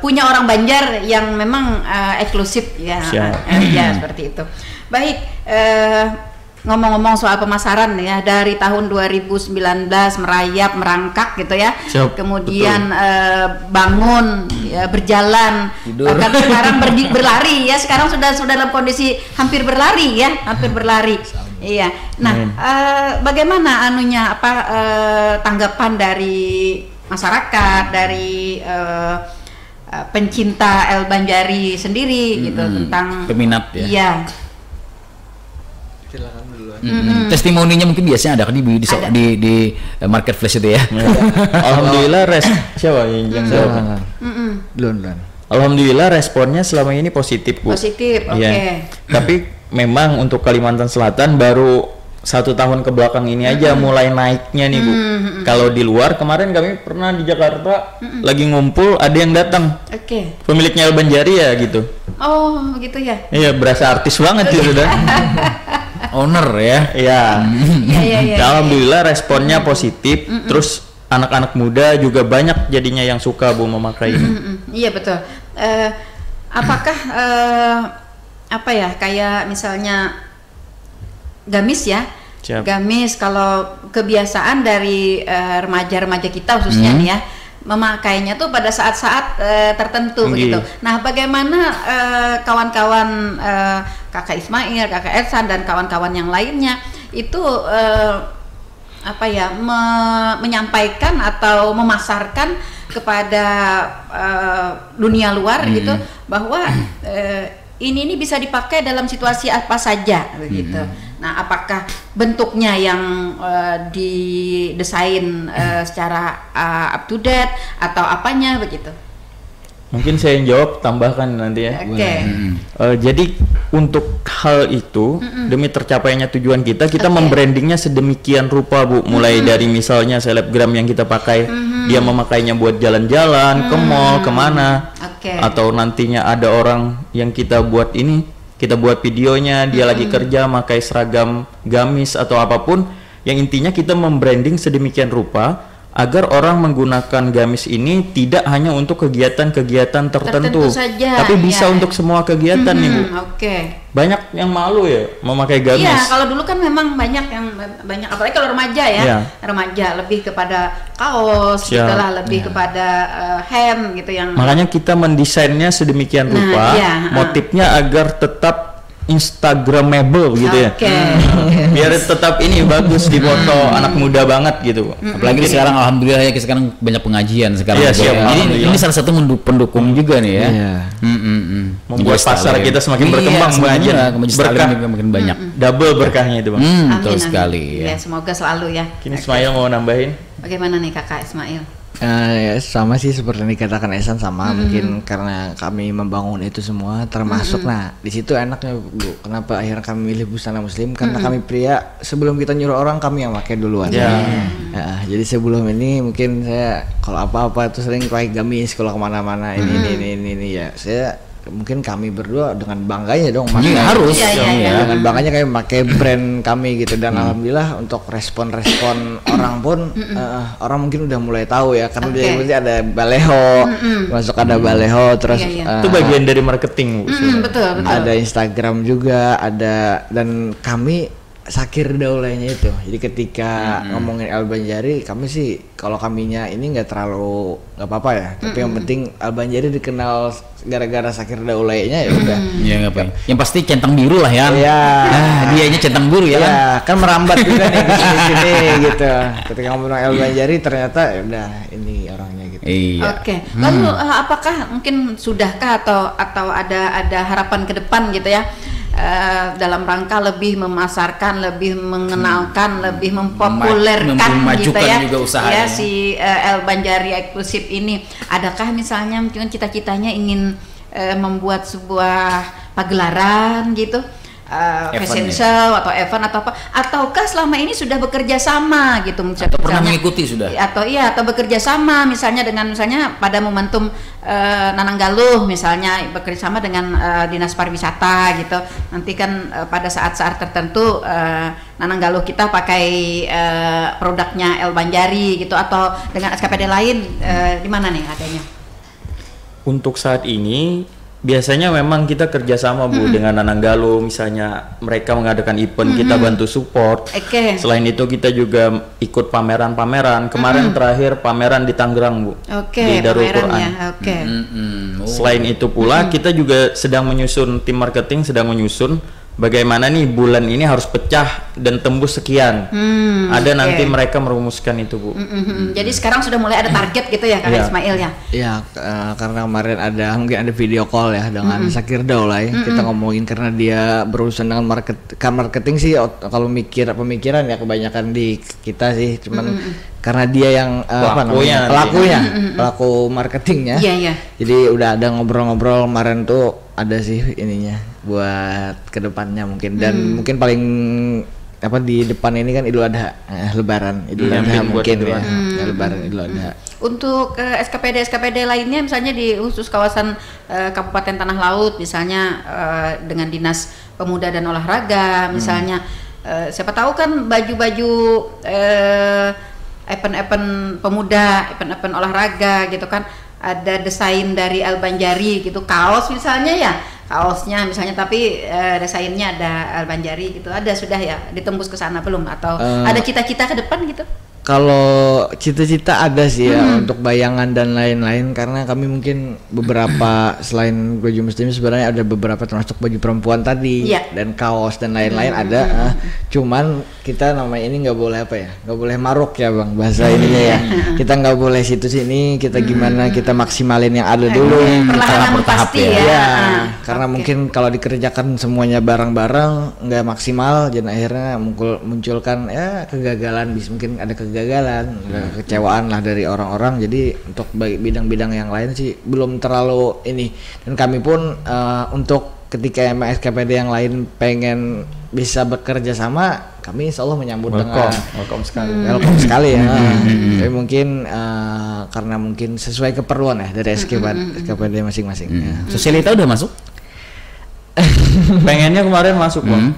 punya orang Banjar yang memang eksklusif ya. Siap. Ya, seperti itu. Baik, ngomong-ngomong soal pemasaran ya, dari tahun 2019 merayap merangkak gitu ya. Siap, Kemudian bangun ya, berjalan, Tidur. bahkan sekarang berlari ya. Sekarang sudah dalam kondisi hampir berlari ya, hampir berlari. Iya. Nah, bagaimana tanggapan dari masyarakat, dari pencinta El Banjari sendiri gitu tentang Peminat ya. Iya. Testimoninya mungkin biasanya ada kan di marketplace itu ya. Alhamdulillah siapa yang jawab? Belum. Alhamdulillah responnya selama ini positif, Bu. Positif, oke. Iya. Tapi memang untuk Kalimantan Selatan baru 1 tahun ke belakang ini aja mulai naiknya nih, Bu. Kalau di luar kemarin kami pernah di Jakarta lagi ngumpul, ada yang datang. Oke. Pemiliknya El Banjari ya gitu. Oh, begitu ya. Iya, berasa artis banget gitu dah. Owner ya. Iya. Iya. Alhamdulillah responnya positif. Terus anak-anak muda juga banyak jadinya yang suka, Bu, memakai ini. Iya, betul. Apakah kayak misalnya gamis ya? Siap. Gamis kalau kebiasaan dari remaja-remaja kita khususnya nih ya, memakainya tuh pada saat-saat tertentu begitu. Nah, bagaimana kawan-kawan Kakak Ismail, Kakak Ersan dan kawan-kawan yang lainnya itu menyampaikan atau memasarkan kepada dunia luar gitu bahwa ini bisa dipakai dalam situasi apa saja begitu. Nah, apakah bentuknya yang didesain secara up to date atau apanya begitu? Mungkin saya yang jawab, tambahkan nanti ya. Oke. Jadi untuk hal itu demi tercapainya tujuan kita membrandingnya sedemikian rupa, Bu. Mulai dari misalnya selebgram yang kita pakai, dia memakainya buat jalan-jalan ke mall, kemana, atau nantinya ada orang yang kita buat ini kita buat videonya, dia lagi kerja pakai seragam gamis atau apapun, yang intinya kita membranding sedemikian rupa agar orang menggunakan gamis ini tidak hanya untuk kegiatan-kegiatan tertentu saja, tapi bisa untuk semua kegiatan nih Bu. Banyak yang malu ya memakai gamis. Iya, kalau dulu kan memang banyak apalagi kalau remaja ya, remaja lebih kepada kaos, gitulah, lebih kepada hem gitu yang. Makanya kita mendesainnya sedemikian rupa, motifnya agar tetap Instagramable gitu ya. Biar tetap ini bagus di foto anak muda banget gitu. Apalagi sekarang alhamdulillah ya, sekarang banyak pengajian sekarang. Ini salah satu pendukung juga nih ya. Membuat pasar kita semakin berkembang, berkah juga makin banyak. Double berkahnya itu Bang. Betul sekali ya. Semoga selalu ya. Kini Ismail mau nambahin? Bagaimana nih Kakak Ismail? Ya, sama sih seperti yang dikatakan Esan, sama mungkin karena kami membangun itu semua termasuk nah di situ enaknya Bu, kenapa akhirnya kami milih busana muslim, karena kami pria sebelum kita nyuruh orang kami yang pakai duluan. Ya, jadi sebelum ini mungkin saya kalau apa-apa tuh sering pakai gamis kalau kemana-mana ini ya saya mungkin kami berdua dengan bangganya dong harus dengan bangganya kayak pakai brand kami gitu, dan alhamdulillah untuk respon orang pun orang mungkin udah mulai tahu ya, karena dia berarti ada baleho masuk, ada baleho terus itu bagian dari marketing betul. Ada Instagram juga ada, dan kami Sakir Daulahnya itu. Jadi ketika ngomongin El Banjari, kami sih kalau kaminya ini nggak terlalu nggak apa-apa ya. Tapi yang penting El Banjari dikenal gara-gara Sakir Daulahnya ya udah. Iya nggak apa. Yang pasti centang biru lah ya. Iya. Dianya centang biru ya. Iya, kan merambat juga nih ke sini gitu. Ketika ngomong El Banjari ternyata ya udah ini orangnya gitu. Iya. Oke. Lalu apakah mungkin sudahkah atau ada harapan ke depan gitu ya? Dalam rangka lebih memasarkan, lebih mengenalkan, lebih mempopulerkan gitu ya, ya si El Banjari eksklusif ini. Adakah misalnya mungkin cita-citanya ingin membuat sebuah pagelaran gitu, fashion show atau event atau apa, ataukah selama ini sudah bekerja sama gitu, atau pernah mengikuti sudah, atau bekerja sama misalnya pada momentum Nananggaluh misalnya bekerja sama dengan dinas pariwisata gitu, nanti kan pada saat-saat tertentu Nananggaluh kita pakai produknya El Banjari gitu, atau dengan SKPD lain, di mana nih adanya? Untuk saat ini biasanya memang kita kerjasama Bu dengan Nananggaluh, misalnya mereka mengadakan event kita bantu support. Selain itu kita juga ikut pameran-pameran. Kemarin terakhir pameran di Tangerang Bu, di Darul Quran. Selain itu pula kita juga sedang menyusun, tim marketing sedang menyusun bagaimana nih bulan ini harus pecah dan tembus sekian. Ada nanti mereka merumuskan itu Bu. Jadi sekarang sudah mulai ada target gitu ya Kak Ismail ya? Iya, karena kemarin mungkin ada video call ya dengan Sakir Daulay. Kita ngomongin karena dia berurusan dengan marketing sih, kalau pemikiran ya kebanyakan di kita sih, cuman karena dia yang pelaku marketingnya. Jadi udah ada ngobrol-ngobrol kemarin tuh, ada sih ininya buat kedepannya mungkin, dan mungkin paling di depan ini kan Idul Adha, Lebaran Idul Adha mungkin ya, Lebaran Idul Adha. Untuk SKPD lainnya misalnya di khusus kawasan Kabupaten Tanah Laut misalnya, dengan Dinas Pemuda dan Olahraga misalnya, siapa tahu kan baju-baju event-event pemuda, event-event olahraga gitu kan, ada desain dari El Banjari gitu, kaos misalnya ya, kaosnya misalnya tapi desainnya ada El Banjari gitu, ada sudah ya ditembus ke sana belum, atau ada cita-cita ke depan gitu? Kalau cita-cita ada sih ya, untuk bayangan dan lain-lain, karena kami mungkin beberapa selain baju muslim sebenarnya ada beberapa termasuk baju perempuan tadi dan kaos dan lain-lain ada. Cuman kita namanya ini nggak boleh nggak boleh maruk ya Bang, bahasa ininya ya. Kita nggak boleh situ sini, kita gimana kita maksimalin yang ada dulu. Perlahan bertahap ya. Karena mungkin kalau dikerjakan semuanya bareng-bareng nggak maksimal, dan akhirnya munculkan ya kegagalan, mungkin ada kegagalan, kekecewaan lah dari orang-orang. Jadi untuk bidang-bidang yang lain sih belum terlalu ini, dan kami pun untuk ketika SKPD yang lain pengen bisa bekerja sama, kami insya Allah menyambut dengan welcome sekali ya. Tapi mungkin karena mungkin sesuai keperluan ya dari SKPD masing-masing. Sosialita udah masuk? Pengennya kemarin masuk Bang.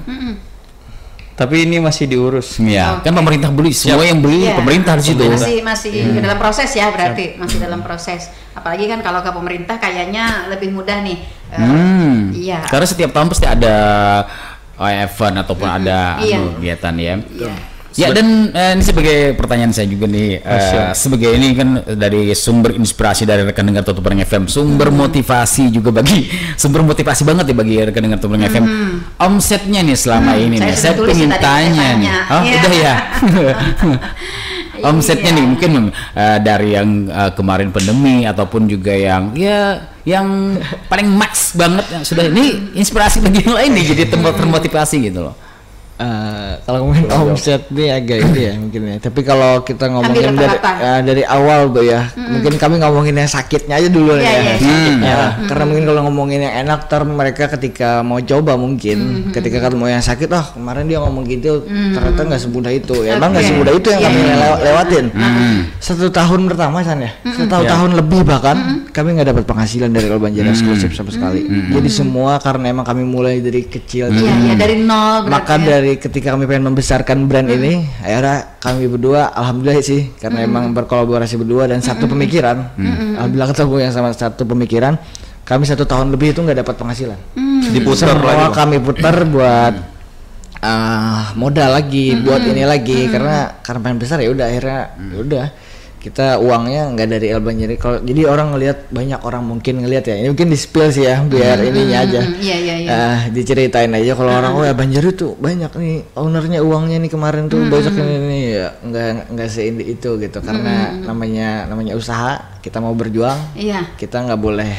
Tapi ini masih diurus. Ya, kan pemerintah beli, semua yang beli pemerintah di situ. Masih dalam proses ya, berarti masih dalam proses. Apalagi kan kalau ke pemerintah kayaknya lebih mudah nih. Iya. Karena setiap tahun pasti ada event ataupun ada kegiatan ya. Iya. Ya, dan ini sebagai pertanyaan saya juga nih, sebagai ini kan dari sumber inspirasi dari rekan dengar Tutu Bareng FM, sumber motivasi juga sumber motivasi banget ya bagi rekan dengar Tutu Bareng FM. Omsetnya nih selama ini nih, saya pengen tanya nih. Oh, udah ya. Omsetnya nih mungkin dari yang kemarin pandemi ataupun juga yang paling max banget yang sudah ini inspirasi bagi yang lain nih, jadi termotivasi gitu loh. Kalau ngomongin omset nih agak ini ya mungkin ya. Tapi kalau kita ngomongin dari awal Bu ya, mungkin kami ngomongin yang sakitnya aja dulu ya. Karena mungkin kalau ngomongin yang enak, mereka ketika mau coba mungkin, ketika ketemu yang sakit, kemarin dia ngomong gitu, ternyata nggak semudah itu. Ya, emang nggak semudah itu yang kami lewatin. 1 tahun pertama San ya, 1 tahun lebih bahkan kami nggak dapat penghasilan dari El Banjari eksklusif sama sekali. Jadi semua karena emang kami mulai dari kecil. Dari nol. Maka dari ketika kami pengen membesarkan brand ini, akhirnya kami berdua alhamdulillah sih karena emang berkolaborasi berdua dan satu pemikiran. Alhamdulillah ketemu yang sama satu pemikiran. Kami 1 tahun lebih itu nggak dapat penghasilan. Diputar lagi. Kami putar buat modal lagi, buat ini lagi karena pengen besar ya udah akhirnya udah kita uangnya nggak dari El Banjari. Kalau jadi orang ngelihat, banyak orang mungkin ngelihat ya, ini mungkin di spill sih ya biar ininya aja. Diceritain aja kalau orang El Banjari tuh banyak nih ownernya, uangnya nih kemarin tuh banyak ini ya, nggak seindi itu gitu. Karena namanya usaha, kita mau berjuang, kita nggak boleh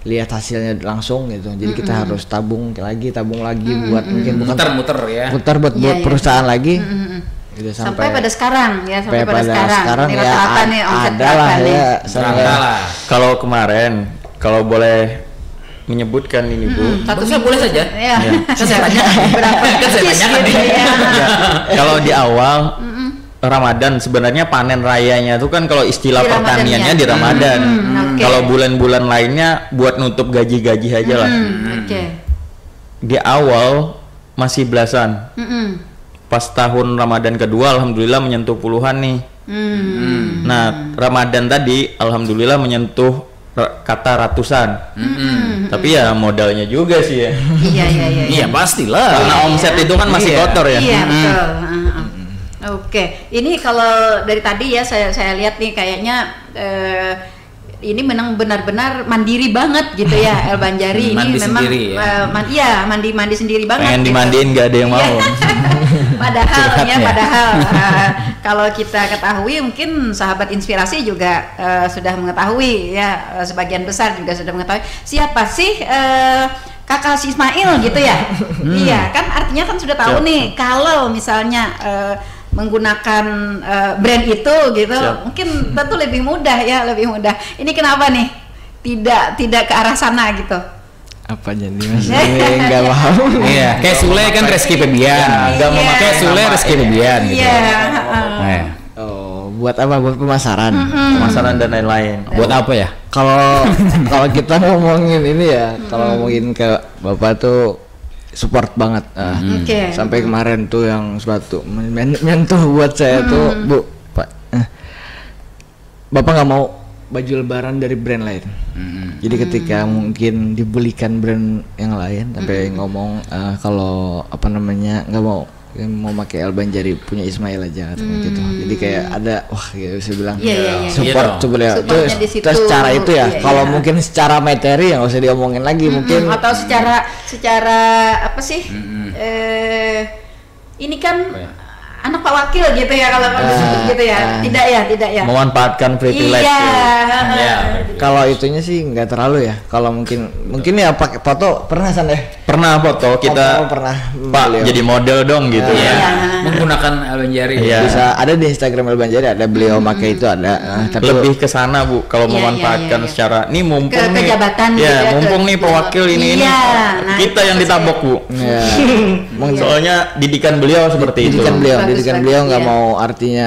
lihat hasilnya langsung gitu. Jadi kita harus tabung lagi buat mungkin muter buat perusahaan lagi. Gitu, sampai pada sekarang ya, sampai pada sekarang ini ya rata-rata nih omset adalah berapa ya, kalau kemarin, kalau boleh menyebutkan ini Bu, statusnya boleh saja. Kan saya tanya berapa kalau di awal Ramadan sebenarnya panen rayanya itu kan kalau istilah pertaniannya di Ramadan. Kalau bulan-bulan lainnya buat nutup gaji-gaji aja lah. Di awal masih belasan. Pas tahun Ramadan kedua alhamdulillah menyentuh puluhan nih. Nah, Ramadan tadi alhamdulillah menyentuh kata ratusan. Tapi ya modalnya juga sih ya. Iya pastilah. Karena omset itu kan masih kotor ya. Iya betul. Oke, ini kalau dari tadi ya saya lihat nih kayaknya ini memang benar-benar mandiri banget gitu ya El Banjari. Ini memang mandi sendiri banget. Pengen dimandiin nggak ada yang mau. Padahal kalau kita ketahui mungkin sahabat inspirasi juga sudah mengetahui ya, sebagian besar juga sudah mengetahui siapa sih kakak si Ismail gitu ya. Iya kan, artinya kan sudah tahu nih kalau misalnya menggunakan brand itu gitu. Mungkin tentu lebih mudah. Ini kenapa nih tidak ke arah sana gitu? Apa jadi Mas? Enggak paham. Iya, kayak Sule kan Rizky Febian. Enggak mau pakai Sule Rizky Febian gitu. Buat apa? Buat pemasaran. Pemasaran dan lain-lain. Buat apa ya? Kalau kita ngomongin ini ya, kalau ngomongin ke Bapak tuh support banget. Sampai kemarin tuh yang suatu menyentuh buat saya tuh, Bu, Pak. Bapak nggak mau baju lebaran dari brand lain. Jadi ketika mungkin dibelikan brand yang lain, sampai ngomong kalau nggak mau pakai El Banjari punya Ismail aja gitu. Jadi kayak ada gitu saya bilang support coba ya. Terus secara itu ya. Kalau mungkin secara materi yang nggak usah diomongin lagi mungkin. Atau secara apa sih? Ini kan anak Pak Wakil gitu ya kalau disebut gitu ya. Tidak ya. Memanfaatkan privilege. Kalau itunya sih nggak terlalu ya. Kalau mungkin ya pakai foto pernah San deh. Pernah foto kita. Pernah. Pak jadi model dong gitu ya. Menggunakan El Banjari. Bisa ada di Instagram El Banjari, ada beliau pakai itu ada. Tapi lebih ke sana Bu, kalau memanfaatkan secara nih mumpung nih. Kejabatan mumpung nih Pak Wakil ini. Kita yang ditabok Bu. Soalnya didikan beliau seperti itu. pendidikan bagus, beliau nggak iya. mau artinya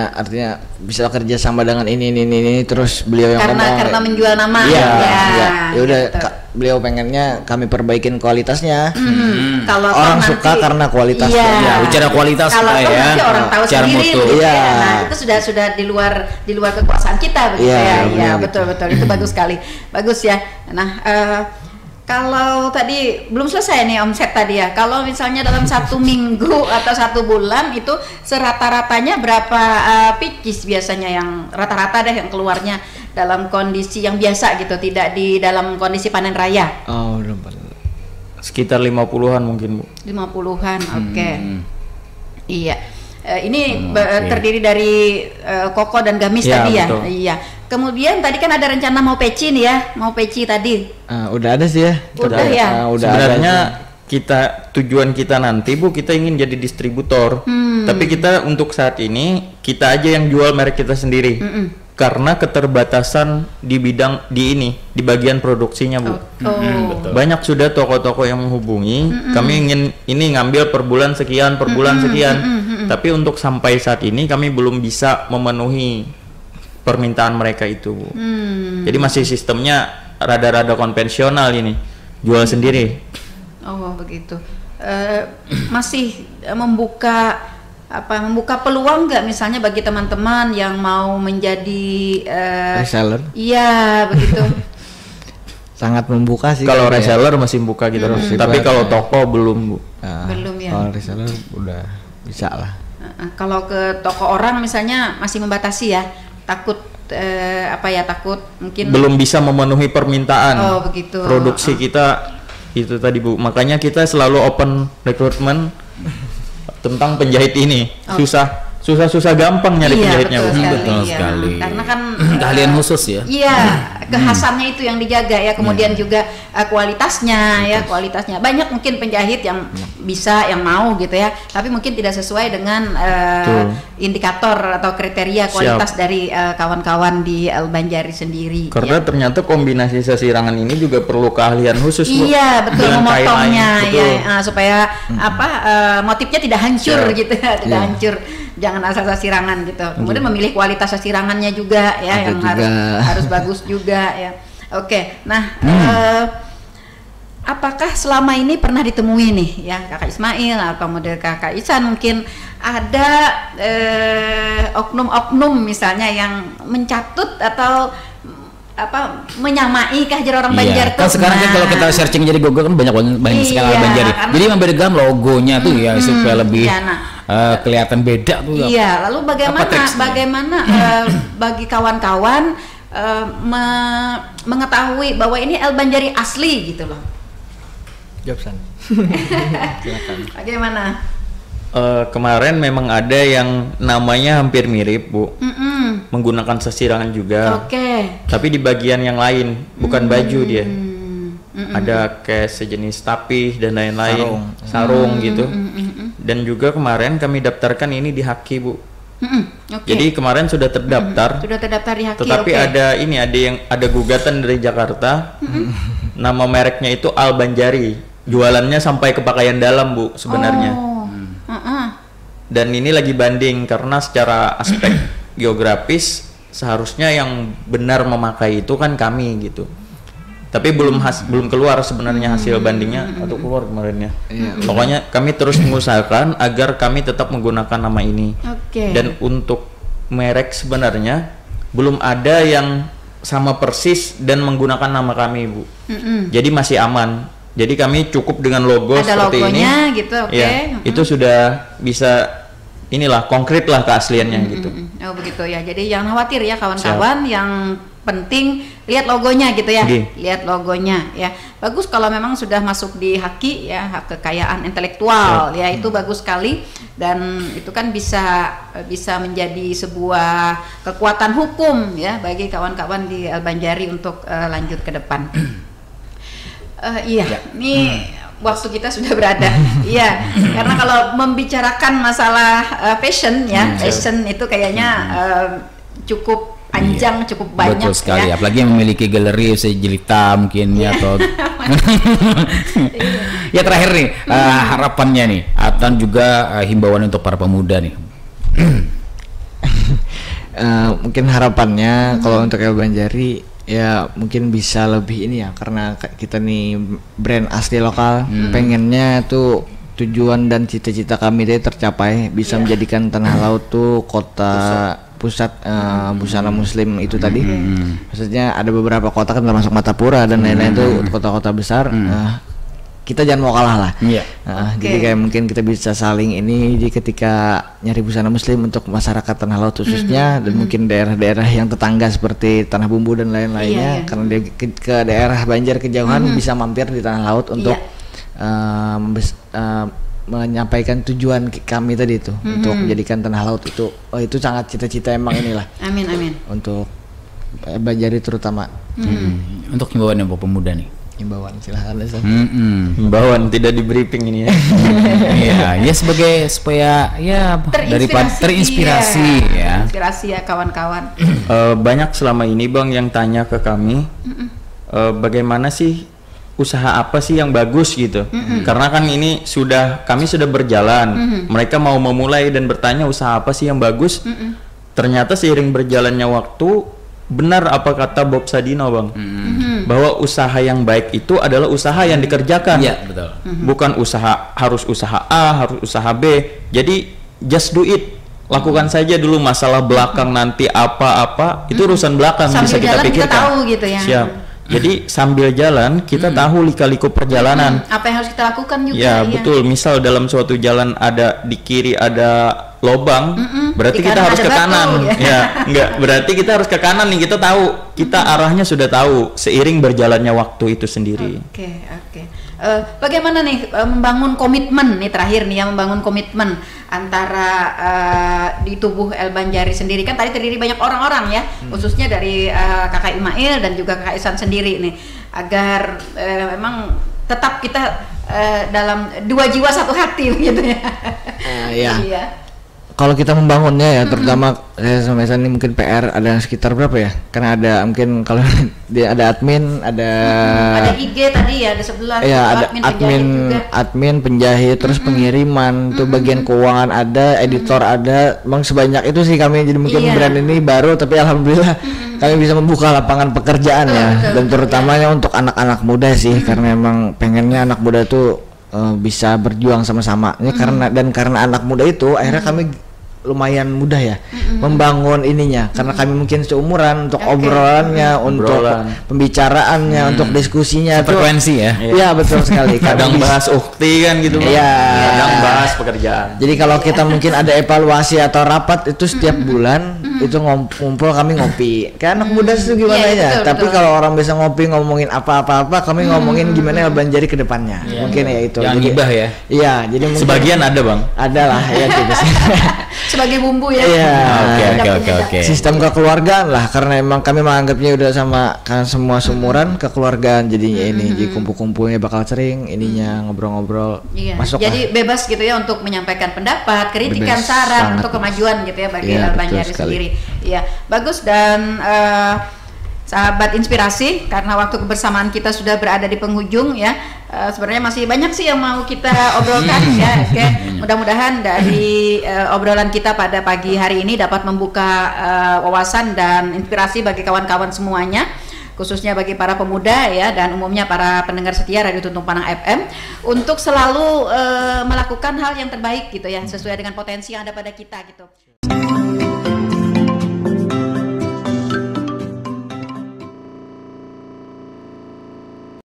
bisa kerja sama dengan ini terus beliau yang karena menjual nama. Iya. Ya Udah gitu. Beliau pengennya kami perbaikin kualitasnya. Kalau Orang nanti, suka karena kualitasnya. Iya. Ya, bicara kualitas kalau kita ya. nanti orang tahu Secara sendiri mutu. gitu Iya. ya. Nah, itu sudah di luar kekuasaan kita begitu Iya, ya. Iya, benar, betul itu bagus sekali. Bagus ya. Nah, kalau tadi belum selesai nih omset tadi ya. Kalau misalnya dalam 1 minggu atau 1 bulan itu serata-ratanya berapa picis biasanya yang rata-rata deh yang keluarnya dalam kondisi yang biasa gitu, tidak di dalam kondisi panen raya. Oh, udah. Sekitar 50-an mungkin, Bu. 50-an, oke. Iya. Ini Oke. terdiri dari koko dan gamis Iya, tadi ya. betul. Iya. Kemudian tadi kan ada rencana mau peci nih ya, mau peci tadi. Udah ada sih ya. Udah ya? Udah Sebenarnya ada. tujuan kita nanti, Bu, kita ingin jadi distributor. Tapi kita untuk saat ini kita aja yang jual merek kita sendiri. Karena keterbatasan di bagian produksinya, Bu. Betul. Banyak sudah toko-toko yang menghubungi, kami ingin ini ngambil per bulan sekian, tapi untuk sampai saat ini kami belum bisa memenuhi permintaan mereka itu, Bu. Jadi masih sistemnya rada-rada konvensional ini, jual sendiri. Oh, begitu. Masih membuka peluang nggak misalnya bagi teman-teman yang mau menjadi Reseller. Iya, begitu. Sangat membuka sih. Kalau kayaknya. reseller masih buka gitu, tapi kalau toko belum, Bu. Belum ya. Kalau reseller udah bisa lah. Kalau ke toko orang misalnya masih membatasi ya, takut takut mungkin Belum bisa memenuhi permintaan. Oh, begitu. Produksi kita itu tadi, Bu. Makanya kita selalu open recruitment tentang penjahit ini. Susah gampang nyari penjahitnya, Bu. Betul sekali. Karena kan Keahlian khusus ya. Iya, kekhasannya itu yang dijaga ya. Kemudian juga kualitasnya ya, kualitasnya. Banyak mungkin penjahit yang bisa, yang mau gitu ya. Tapi mungkin tidak sesuai dengan indikator atau kriteria kualitas dari kawan-kawan di Al-Banjari sendiri. Karena ya. ternyata kombinasi sasirangan ini juga perlu keahlian khusus, Bu. Iya, betul, Dengan kain memotongnya lain, ya, betul. supaya motifnya tidak hancur Ya. gitu ya, tidak hancur. Jangan asal sasirangan gitu. Kemudian memilih kualitas sasirangannya juga ya, Ada yang juga. harus bagus juga ya. Oke, nah apakah selama ini pernah ditemui nih ya Kakak Ismail atau model Kakak Isan mungkin ada oknum-oknum misalnya yang mencatut atau menyamai kehadiran orang Banjar Kan tuh? sekarang kan kalau kita searching jadi Google kan banyak sekali Iya, Banjari. karena- Jadi membedakan logonya tuh ya supaya lebih iya, nah. kelihatan beda tuh. Iya, lalu Apa triksnya? bagaimana bagi kawan-kawan mengetahui bahwa ini El Banjari asli gitu loh? Jawab San. Bagaimana? Kemarin memang ada yang namanya hampir mirip, Bu. Menggunakan sasirangan juga. Oke. Tapi di bagian yang lain, bukan baju dia. Ada kayak sejenis tapih dan lain-lain, sarung gitu. Dan juga kemarin kami daftarkan ini di Haki, Bu. Oke. Jadi kemarin sudah terdaftar. Sudah terdaftar di Haki. Tetapi oke. ada gugatan dari Jakarta. Nama mereknya itu Al Banjari. Jualannya sampai ke pakaian dalam, Bu, sebenarnya. Oh. Dan ini lagi banding karena secara aspek geografis seharusnya yang benar memakai itu kan kami gitu. Tapi belum keluar sebenarnya hasil bandingnya atau keluar kemarin ya. Pokoknya kami terus mengusahakan agar kami tetap menggunakan nama ini. Oke. Dan untuk merek sebenarnya belum ada yang sama persis dan menggunakan nama kami, Bu. Jadi masih aman. Jadi kami cukup dengan logo Ada seperti logonya ini. gitu, oke. Ya, itu sudah bisa inilah konkret lah keasliannya gitu. Oh begitu ya. Jadi jangan khawatir ya kawan-kawan. Yang penting lihat logonya gitu ya. Oke. Lihat logonya ya. Bagus kalau memang sudah masuk di Haki ya, hak kekayaan intelektual ya, itu bagus sekali. Dan itu kan bisa menjadi sebuah kekuatan hukum ya bagi kawan-kawan di Al Banjari untuk lanjut ke depan. Iya, ini waktu kita sudah berada. Iya, karena kalau membicarakan masalah fashion ya, fashion itu kayaknya cukup panjang, cukup banyak. Betul sekali, ya. apalagi yang memiliki galeri sejelita mungkin ya atau ya terakhir nih harapannya nih dan juga himbauan untuk para pemuda nih Mungkin harapannya kalau untuk El Banjari ya mungkin bisa lebih ini ya, karena kita nih brand asli lokal, pengennya tuh tujuan dan cita-cita kami deh tercapai, bisa menjadikan Tanah Laut tuh kota pusat busana muslim itu tadi. Maksudnya ada beberapa kota kan termasuk Matapura dan lain-lain tuh kota-kota besar. Kita jangan mau kalah lah. Jadi kayak mungkin kita bisa saling ini di ketika nyari busana muslim untuk masyarakat Tanah Laut khususnya, dan mungkin daerah-daerah yang tetangga seperti Tanah Bumbu dan lain-lainnya, karena dia ke daerah Banjar kejauhan bisa mampir di Tanah Laut untuk menyampaikan tujuan kami tadi itu, untuk menjadikan Tanah Laut itu sangat cita-cita emang inilah. Amin. Untuk Banjari terutama. Untuk himbauan yang pemuda nih. Himbauan silahkan Himbauan tidak di briefing ini ya. Ya supaya ya terinspirasi ya. Inspirasi ya kawan-kawan. Banyak selama ini Bang yang tanya ke kami, bagaimana sih usaha apa sih yang bagus gitu. Karena kan ini kami sudah berjalan. Mereka mau memulai dan bertanya usaha apa sih yang bagus. Ternyata seiring berjalannya waktu, benar apa kata Bob Sadino Bang, bahwa usaha yang baik itu adalah usaha yang dikerjakan. Iya, betul. Bukan harus usaha A, harus usaha B. Jadi just do it, lakukan saja dulu. Masalah belakang nanti apa-apa itu urusan belakang, sambil bisa kita pikirkan. Kita tahu gitu ya. Siap. Jadi sambil jalan kita tahu lika-liku perjalanan. Apa yang harus kita lakukan juga. Ya betul. Misal dalam suatu jalan ada di kiri ada lobang, berarti kita harus ke kanan. Enggak, berarti kita harus ke kanan nih. Kita tahu, kita arahnya sudah tahu seiring berjalannya waktu itu sendiri. Oke. Bagaimana nih membangun komitmen nih, terakhir nih ya, membangun komitmen antara di tubuh El Banjari sendiri, kan tadi terdiri banyak orang-orang ya, khususnya dari Kakak Imail dan juga Kakak Ihsan sendiri nih, agar memang tetap kita dalam dua jiwa satu hati gitu ya. Iya. Kalau kita membangunnya ya, terutama saya sama Ihsan ini mungkin PR ada sekitar berapa ya? Karena ada mungkin kalau dia ada admin, ada IG tadi ya, ada 11. Ya, ada admin, penjahit, terus pengiriman, tuh bagian keuangan ada, editor ada. Emang sebanyak itu sih kami, jadi mungkin brand ini baru, tapi alhamdulillah kami bisa membuka lapangan pekerjaan ya, dan terutamanya untuk anak-anak muda sih, karena emang pengennya anak muda tuh bisa berjuang sama-sama ya, karena anak muda itu akhirnya kami lumayan mudah ya membangun ininya, karena kami mungkin seumuran, untuk obrolannya, untuk pembicaraannya, untuk diskusinya, frekuensi ya. Iya betul sekali. Kadang bahas ukti kan gitu. Kadang bahas pekerjaan. Jadi kalau kita mungkin ada evaluasi atau rapat itu setiap bulan itu ngumpul, kami ngopi. Kayak anak muda itu gimana ya. Tapi kalau orang bisa ngopi ngomongin apa-apa, kami ngomongin gimana El Banjari ke depannya. Mungkin ya itu. Yang gibah ya. Iya, jadi mungkin sebagian ada Bang. Ada lah ya gitu sih. Sebagai bumbu ya. Oke. Sistem kekeluargaan lah, karena emang kami menganggapnya udah sama kan semua seumuran, kekeluargaan jadinya ini. Jadi kumpul-kumpulnya bakal sering ininya, ngobrol-ngobrol. Masuk jadi bebas gitu ya untuk menyampaikan pendapat, kritikan, saran untuk kemajuan gitu ya bagi El Banjari sendiri. Iya, bagus. Dan sahabat inspirasi, karena waktu kebersamaan kita sudah berada di penghujung ya. Sebenarnya masih banyak sih yang mau kita obrolkan ya. Mudah-mudahan dari obrolan kita pada pagi hari ini dapat membuka wawasan dan inspirasi bagi kawan-kawan semuanya, khususnya bagi para pemuda ya, dan umumnya para pendengar setia Radio Tuntung Panang FM, untuk selalu melakukan hal yang terbaik gitu ya, sesuai dengan potensi yang ada pada kita gitu.